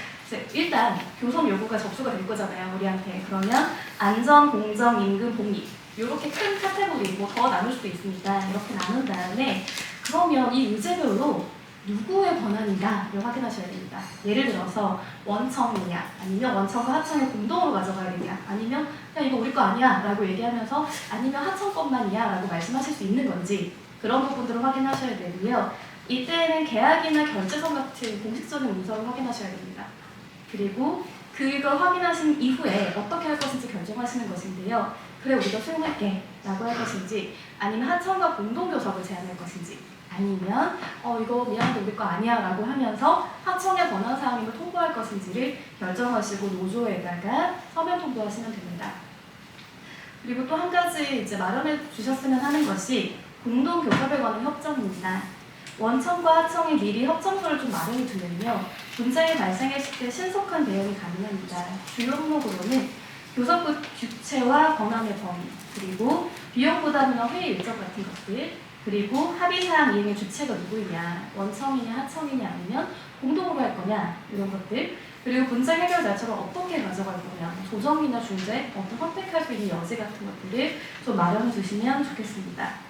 S4: 일단 교섭 요구가 접수가 될 거잖아요, 우리한테. 그러면 안전, 공정, 임금, 복리 이렇게 큰 카테고리 더 나눌 수도 있습니다. 이렇게 나눈 다음에 그러면 이 의제별로 누구의 권한인가를 확인하셔야 됩니다. 예를 들어서 원청이냐, 아니면 원청과 하청을 공동으로 가져가야 되냐, 아니면 그냥 이거 우리 거 아니야 라고 얘기하면서 아니면 하청 것만이야 라고 말씀하실 수 있는 건지 그런 부분들을 확인하셔야 되고요. 이때는 계약이나 결제서 같은 공식적인 문서를 확인하셔야 됩니다. 그리고 그걸 확인하신 이후에 어떻게 할 것인지 결정하시는 것인데요. 그래 우리가 수용할게 라고 할 것인지 아니면 하청과 공동교섭을 제안할 것인지 아니면 이거 미안한데 우리 거 아니야 라고 하면서 하청의 권한사항임을 통보할 것인지를 결정하시고 노조에다가 서면 통보하시면 됩니다. 그리고 또 한 가지 이제 마련해 주셨으면 하는 것이 공동교섭에 관한 협정입니다. 원청과 하청이 미리 협정서를 좀 마련해 두면요. 분쟁이 발생했을 때 신속한 대응이 가능합니다. 주요 항목으로는 교섭 규체와 권한의 범위, 그리고 비용 부담이나 회의 일정 같은 것들, 그리고 합의사항 이행의 주체가 누구이냐, 원청이냐 하청이냐 아니면 공동으로 할 거냐 이런 것들, 그리고 분쟁 해결 절차를 어떻게 가져갈 거냐, 조정이나 중재, 어떤 선택할 수 있는 여지 같은 것들을 좀 마련해 주시면 좋겠습니다.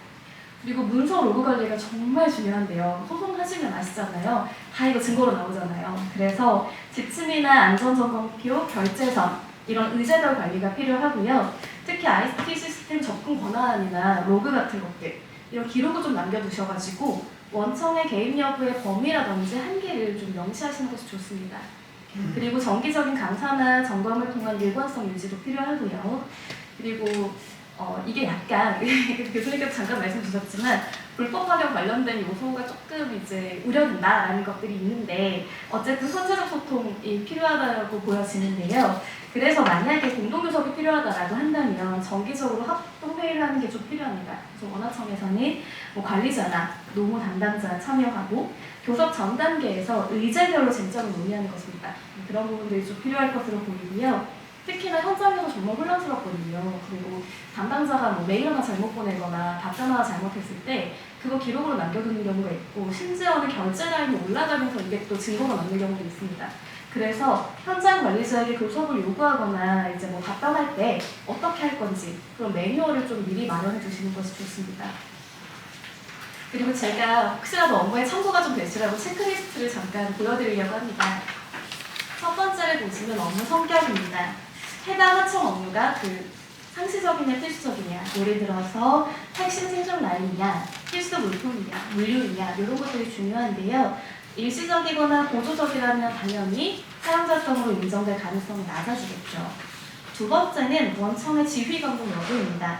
S4: 그리고 문서 로그 관리가 정말 중요한데요. 소송하시면 아시잖아요. 다 이거 증거로 나오잖아요. 그래서 지침이나 안전점검표, 결제선 이런 의제별 관리가 필요하고요. 특히 IT 시스템 접근 권한이나 로그 같은 것들 이런 기록을 좀 남겨두셔가지고 원청의 개입 여부의 범위라든지 한계를 좀 명시하시는 것이 좋습니다. 그리고 정기적인 감사나 점검을 통한 일관성 유지도 필요하고요. 그리고 이게 약간 교수님께서 잠깐 말씀 주셨지만 불법 활용 관련된 요소가 조금 이제 우려된다라는 것들이 있는데 어쨌든 선제적 소통이 필요하다고 보여지는데요. 그래서 만약에 공동교섭이 필요하다라고 한다면 정기적으로 합동회의를 하는 게 좀 필요합니다. 그래서 원하청에서는 관리자나 노무 담당자 참여하고 교섭 전 단계에서 의제별로 쟁점을 논의하는 것입니다. 그런 부분들이 좀 필요할 것으로 보이고요. 특히나 현장에서 정말 혼란스럽거든요. 그리고 담당자가 메일 하나 잘못 보내거나 답변 하나 잘못했을 때 그거 기록으로 남겨두는 경우가 있고 심지어는 결제 라인이 올라가면서 이게 또 증거가 남는 경우도 있습니다. 그래서 현장 관리자에게 교섭을 요구하거나 이제 답변할 때 어떻게 할 건지 그런 매뉴얼을 좀 미리 마련해 주시는 것이 좋습니다. 그리고 제가 혹시라도 업무에 참고가 좀 되시라고 체크리스트를 잠깐 보여드리려고 합니다. 첫 번째를 보시면 업무 성격입니다. 해당 하청 업무가 상시적이냐 필수적이냐, 예를 들어서 핵심 생존 라인이냐, 필수 물품이냐, 물류이냐 이런 것들이 중요한데요. 일시적이거나 보조적이라면 당연히 사용자성으로 인정될 가능성이 낮아지겠죠. 두 번째는 원청의 지휘 감독 여부입니다.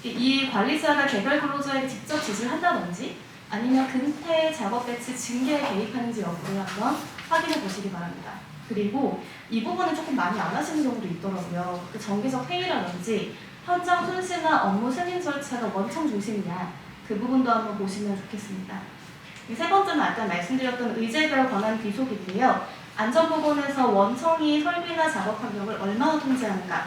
S4: 이 관리자가 개별 근로자에게 직접 지시를 한다든지 아니면 근태 작업 배치 징계에 개입하는지 여부를 한번 확인해 보시기 바랍니다. 그리고 이 부분은 조금 많이 안 하시는 경우도 있더라고요. 정기적 회의라든지 현장 손실이나 업무 승인 절차가 원청 중심이냐 그 부분도 한번 보시면 좋겠습니다. 세 번째는 아까 말씀드렸던 의제별 권한 귀속인데요. 안전보건에서 원청이 설비나 작업 환경을 얼마나 통제하는가,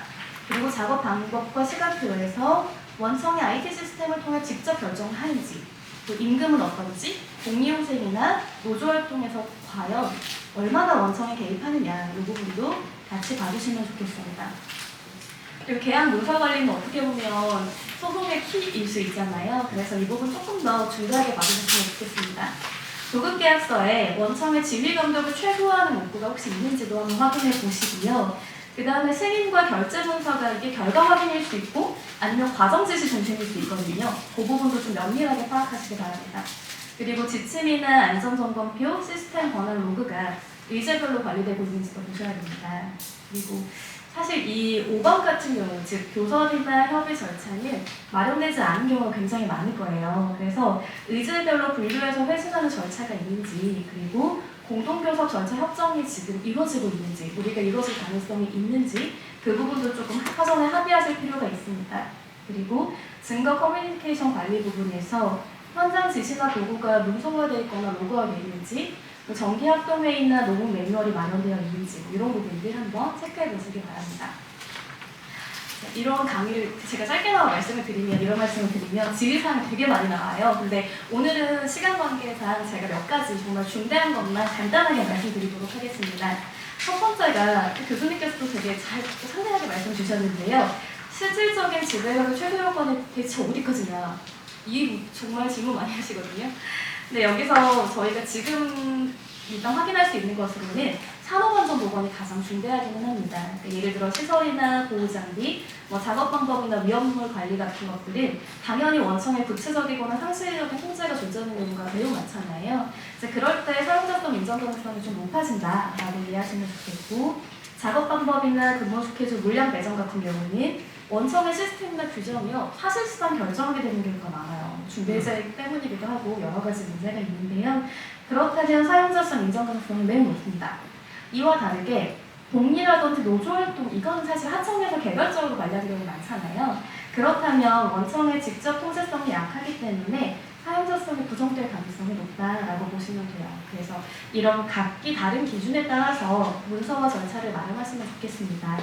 S4: 그리고 작업 방법과 시간표에서 원청이 IT 시스템을 통해 직접 결정하는지 또 임금은 어떤지, 복리후생이나 노조활동에서 과연 얼마나 원청에 개입하느냐 이 부분도 같이 봐주시면 좋겠습니다. 그리고 계약 문서 관리는 어떻게 보면 소송의 키일 수 있잖아요. 그래서 이 부분 조금 더 중요하게 봐주셨으면 좋겠습니다. 조급계약서에 원청의 지휘감독을 최소화하는 문구가 혹시 있는지도 한번 확인해 보시고요. 그 다음에 승인과 결제 문서가 이게 결과 확인일 수 있고 아니면 과정 지시 중심일 수 있거든요. 그 부분도 좀 면밀하게 파악하시기 바랍니다. 그리고 지침이나 안전점검표, 시스템 권한 로그가 의제별로 관리되고 있는지도 보셔야 됩니다. 그리고 사실 이 5번 같은 경우, 즉 교섭이나 협의 절차는 마련되지 않은 경우가 굉장히 많을 거예요. 그래서 의제별로 분류해서 회신하는 절차가 있는지, 그리고 공동교섭 전체 협정이 지금 이루어지고 있는지, 우리가 이루어질 가능성이 있는지 그 부분도 조금 사전에 합의하실 필요가 있습니다. 그리고 증거 커뮤니케이션 관리 부분에서 현장 지시나 도구가 문서화되어 있거나 로그화되어 있는지, 정기합동회의나 녹음 매뉴얼이 마련되어 있는지 이런 부분들 한번 체크해 보시기 바랍니다. 이런 강의를 제가 짧게나마 말씀을 드리면, 이런 말씀을 드리면 지휘사항이 되게 많이 나와요. 근데 오늘은 시간 관계상 제가 몇 가지 정말 중대한 것만 간단하게 말씀드리도록 하겠습니다. 첫 번째가 교수님께서도 되게 잘 상세하게 말씀 주셨는데요. 실질적인 지배력의 최소 요건이 대체 어디까지냐, 이 정말 질문 많이 하시거든요. 근데 여기서 저희가 지금 일단 확인할 수 있는 것으로는 산업안전보건이 가장 중대하기는 합니다. 그러니까 예를 들어 시설이나 보호장비, 작업 방법이나 위험물 관리 같은 것들은 당연히 원청의 구체적이거나 상시적인 통제가 존재하는 경우가 매우 많잖아요. 이제 그럴 때 사용자성 인정 가능성이 좀 높아진다라고 이해하시면 좋겠고, 작업 방법이나 근무 스케줄 물량 배정 같은 경우는 원청의 시스템이나 규정이요 사실상 결정하게 되는 경우가 많아요. 중대재 때문이기도 하고 여러 가지 문제가 있는데요. 그렇다면 사용자성 인정 가능성이 매우 높습니다. 이와 다르게 복리라든지 노조활동, 이건 사실 하청에서 개별적으로 관리하는 경우가 많잖아요. 그렇다면 원청의 직접 통제성이 약하기 때문에 사용자성이 부정될 가능성이 높다라고 보시면 돼요. 그래서 이런 각기 다른 기준에 따라서 문서와 절차를 마련하시면 좋겠습니다.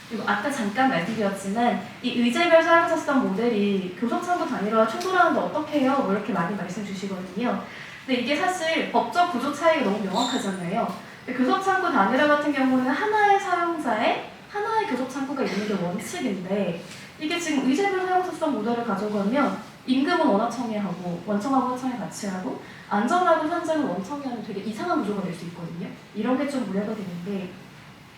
S4: 그리고 아까 잠깐 말씀드렸지만 이 의제별 사용자성 모델이 교섭창구 단위로와 충돌하는데 어떻게 해요? 뭐 이렇게 많이 말씀 주시거든요. 근데 이게 사실 법적 구조 차이가 너무 명확하잖아요. 교섭창구 단위로 같은 경우는 하나의 사용자에 하나의 교섭창구가 있는 게 원칙인데, 이게 지금 의제별 사용자성 모델을 가져가면 임금은 원하청에 하고 원청하고 하청에 같이 하고 안전하고 현장은 원청이 하는 되게 이상한 구조가 될 수 있거든요. 이런 게 좀 우려가 되는데,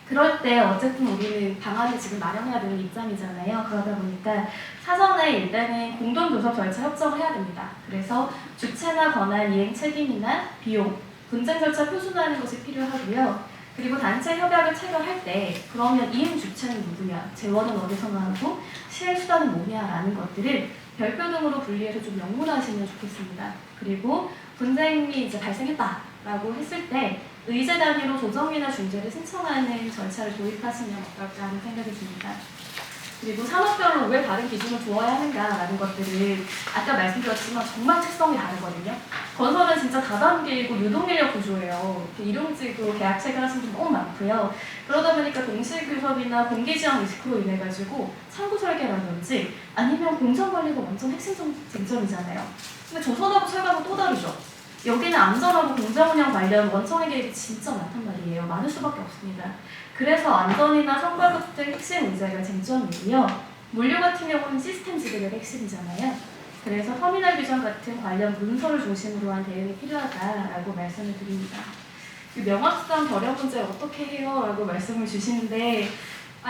S4: 그럴 때 어쨌든 우리는 방안을 지금 마련해야 되는 입장이잖아요. 그러다 보니까 사전에 일단은 공동교섭 절차 협정을 해야 됩니다. 그래서 주체나 권한, 이행 책임이나 비용, 분쟁 절차 표준화하는 것이 필요하고요. 그리고 단체 협약을 체결할 때 그러면 이행 주체는 누구냐, 재원은 어디서 나오고 시행 수단은 뭐냐라는 것들을 별표 등으로 분리해서 좀 명문화하시면 좋겠습니다. 그리고 분쟁이 이제 발생했다라고 했을 때 의제 단위로 조정이나 중재를 신청하는 절차를 도입하시면 어떨까 하는 생각이 듭니다. 그리고 산업별로 왜 다른 기준을 두어야 하는가라는 것들을 아까 말씀드렸지만 정말 특성이 다르거든요. 건설은 진짜 다단계이고 유동인력 구조예요. 일용직으로 계약 체결하시는 분 너무 많고요. 그러다 보니까 동시교섭이나 공기지원 리스크로 인해가지고 창구 설계라든지 아니면 공정관리가 완전 핵심 쟁점이잖아요. 근데 조선하고 철강은 또 다르죠. 여기는 안전하고 공정운영 관련 원청의 개입이 진짜 많단 말이에요. 많을 수밖에 없습니다. 그래서 안전이나 성과급 등 핵심 문제가 쟁점이고요. 물류 같은 경우는 시스템 지배가 핵심이잖아요. 그래서 터미널 규정 같은 관련 문서를 중심으로 한 대응이 필요하다라고 말씀을 드립니다. 명확성 결여 문제 어떻게 해요? 라고 말씀을 주시는데,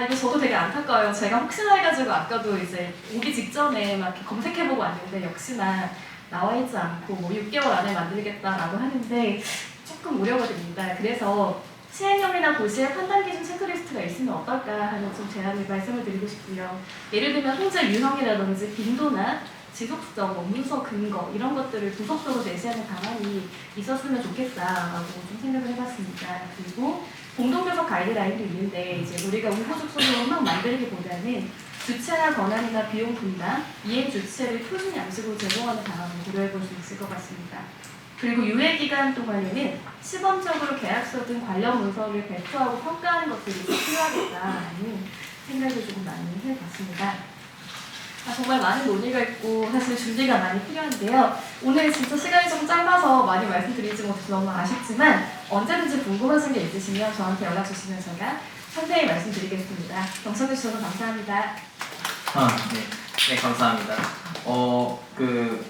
S4: 이거 저도 되게 안타까워요. 제가 혹시나 해가지고 아까도 이제 오기 직전에 막 이렇게 검색해보고 왔는데 역시나 나와 있지 않고 6개월 안에 만들겠다라고 하는데 조금 우려가 됩니다. 그래서 시행령이나 고시의 판단 기준 체크리스트가 있으면 어떨까 하는 좀 제안을 말씀을 드리고 싶고요. 예를 들면 통제 유형이라든지 빈도나 지속적 문서 근거 이런 것들을 구속적으로 제시하는 방안이 있었으면 좋겠다라고 좀 생각을 해봤습니다. 그리고 공동교섭 가이드라인도 있는데 이제 우리가 우후죽순으로 막 만들기보다는 주체나 권한이나 비용 분담, 이행 주체를 표준 양식으로 제공하는 방안을 고려해볼 수 있을 것 같습니다. 그리고 유예기간 동안에는 시범적으로 계약서 등 관련 문서를 배포하고 평가하는 것들이 필요하겠다라는 생각을 조금 많이 해봤습니다. 정말 많은 논의가 있고 사실 준비가 많이 필요한데요. 오늘 진짜 시간이 좀 짧아서 많이 말씀드리지 못해서 너무 아쉽지만 언제든지 궁금하신 게 있으시면 저한테 연락 주시면 제가 상세히 말씀드리겠습니다. 경청해 주셔서 감사합니다.
S1: 네, 감사합니다.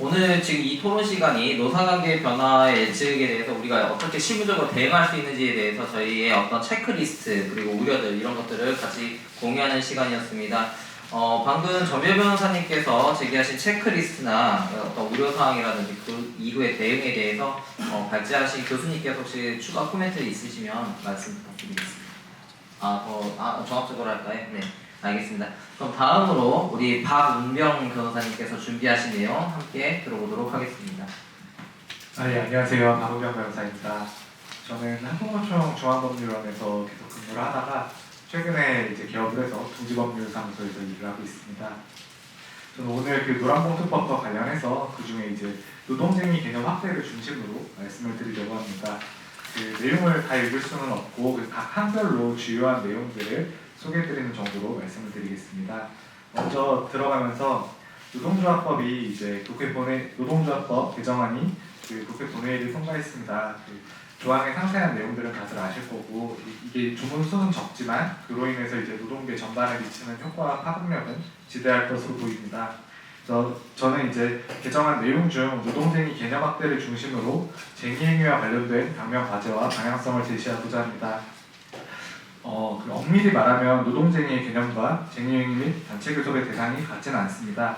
S1: 오늘 지금 이 토론 시간이 노사관계 변화의 예측에 대해서 우리가 어떻게 실무적으로 대응할 수 있는지에 대해서 저희의 어떤 체크리스트 그리고 우려들 이런 것들을 같이 공유하는 시간이었습니다. 방금 전별 변호사님께서 제기하신 체크리스트나 어떤 우려사항이라든지 그 이후의 대응에 대해서 발제하신 교수님께서 혹시 추가 코멘트 있으시면 말씀 부탁드리겠습니다. 종합적으로 할까요? 네, 알겠습니다. 그럼 다음으로 우리 박운병 변호사님께서 준비하신 내용 함께 들어보도록 하겠습니다.
S5: 네, 안녕하세요. 박은경 변호사입니다. 저는 한국노총 중앙법률원에서 계속 근무를 하다가 최근에 이제 개업을 해서 동지법률사무소에서 일을 하고 있습니다. 저는 오늘 그 노란봉투법과 관련해서 그 중에 이제 노동쟁의 개념 확대를 중심으로 말씀을 드리려고 합니다. 그 내용을 다 읽을 수는 없고 그 각 항별로 주요한 내용들을 소개해드리는 정도로 말씀을 드리겠습니다. 먼저 들어가면서 노동조합법이 이제 노동조합법 개정안이 그 국회 본회의를 통과했습니다. 그 조항의 상세한 내용들은 다들 아실 거고 이게 주문 수는 적지만 그로 인해서 이제 노동계 전반에 미치는 효과와 파급력은 지대할 것으로 보입니다. 저는 이제 개정안 내용 중 노동쟁의 개념 확대를 중심으로 쟁의행위와 관련된 강명 과제와 방향성을 제시하고자 합니다. 엄밀히 말하면 노동쟁의의 개념과 쟁의행위 및 단체 교섭의 대상이 같지는 않습니다.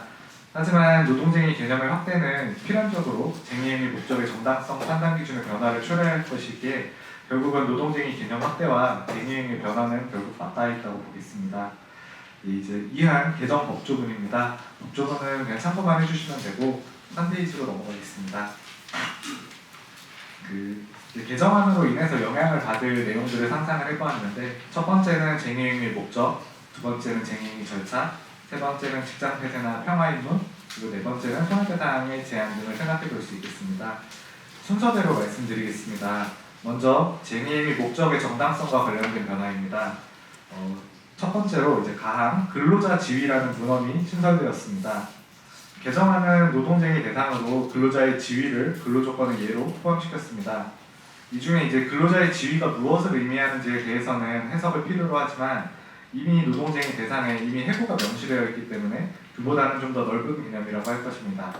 S5: 하지만 노동쟁의 개념의 확대는 필연적으로 쟁의행위 목적의 정당성 판단 기준의 변화를 초래할 것이기에 결국은 노동쟁의 개념 확대와 쟁의행위 변화는 결국 맞닿아 있다고 보겠습니다. 이제 이한 개정 법조문입니다. 법조문은 그냥 참고만 해주시면 되고 3페이지로 넘어가겠습니다. 개정안으로 인해서 영향을 받을 내용들을 상상을 해보았는데 첫 번째는 쟁의행위의 목적, 두 번째는 쟁의행위 절차, 세 번째는 직장 폐쇄나 평화 입문, 그리고 네 번째는 손해배상의 제한 등을 생각해 볼 수 있겠습니다. 순서대로 말씀드리겠습니다. 먼저 쟁의행위 목적의 정당성과 관련된 변화입니다. 첫 번째로 이제 가항 근로자 지위라는 문헌이 신설되었습니다. 개정안은 노동쟁의 대상으로 근로자의 지위를 근로조건의 예로 포함시켰습니다. 이 중에 이제 근로자의 지위가 무엇을 의미하는지에 대해서는 해석을 필요로 하지만 이미 노동쟁의 대상에 이미 해고가 명시되어 있기 때문에 그보다는 좀 더 넓은 개념이라고 할 것입니다.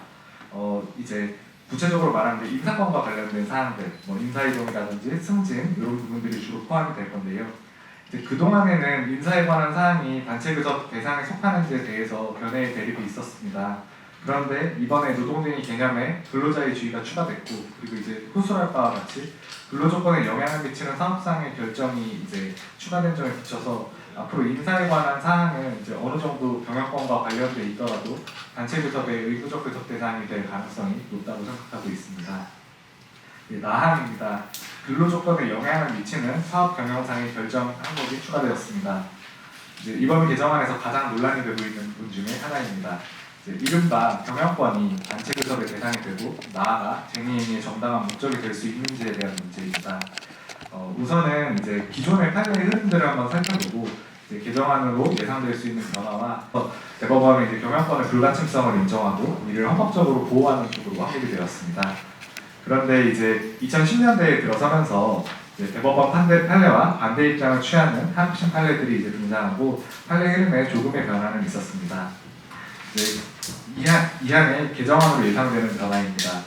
S5: 이제 구체적으로 말하면 인사권과 관련된 사항들, 인사이동이라든지 승진 이런 부분들이 주로 포함이 될 건데요. 이제 그동안에는 인사에 관한 사항이 단체 교섭 대상에 속하는지에 대해서 견해의 대립이 있었습니다. 그런데 이번에 노동쟁의 개념에 근로자의 지위가 추가됐고 그리고 이제 후술할 바와 같이 근로조건에 영향을 미치는 사업상의 결정이 이제 추가된 점에 비춰서 앞으로 인사에 관한 사항은 이제 어느 정도 경영권과 관련돼 있더라도 단체 교섭의 의무적 교섭 대상이 될 가능성이 높다고 생각하고 있습니다. 나항입니다. 근로조건에 영향을 미치는 사업 경영상의 결정 항목이 추가되었습니다. 이번 개정안에서 가장 논란이 되고 있는 부분 중에 하나입니다. 이른바 경영권이 단체 교섭의 대상이 되고 나아가 쟁의행위의 정당한 목적이 될 수 있는지에 대한 문제입니다. 우선은 이제 기존의 판례의 흐름들을 한번 살펴보고 개정안으로 예상될 수 있는 변화와 대법원은 이제 경영권의 불가침성을 인정하고 이를 헌법적으로 보호하는 쪽으로 확립이 되었습니다. 그런데 이제 2010년대에 들어서면서 대법원 판례와 반대 입장을 취하는 항심 판례들이 이제 등장하고 판례 흐름에 조금의 변화는 있었습니다. 이한의 개정안으로 예상되는 변화입니다.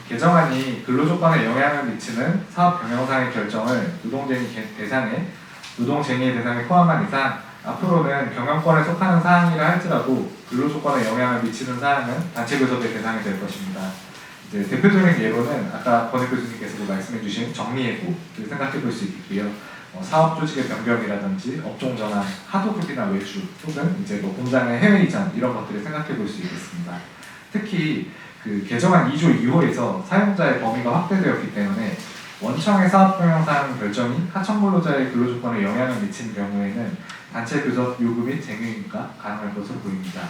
S5: 개정안이 근로조건에 영향을 미치는 사업 경영상의 결정을 노동쟁의 대상에 포함한 이상 앞으로는 경영권에 속하는 사항이라 할지라도 근로조건에 영향을 미치는 사항은 단체 교섭의 대상이 될 것입니다. 대표적인 예로는 아까 권익 교수님께서도 말씀해주신 정리해고를 생각해 볼 수 있고요. 사업 조직의 변경이라든지 업종 전환, 하도급이나 외주 또는 이제 공장의 해외 이전 이런 것들을 생각해 볼 수 있겠습니다. 특히 그 개정안 2조 2호에서 사용자의 범위가 확대되었기 때문에 원청의 사업 경영상 결정이 하청 근로자의 근로조건에 영향을 미치는 경우에는 단체 교섭 요구 및 쟁의가 가능할 것으로 보입니다.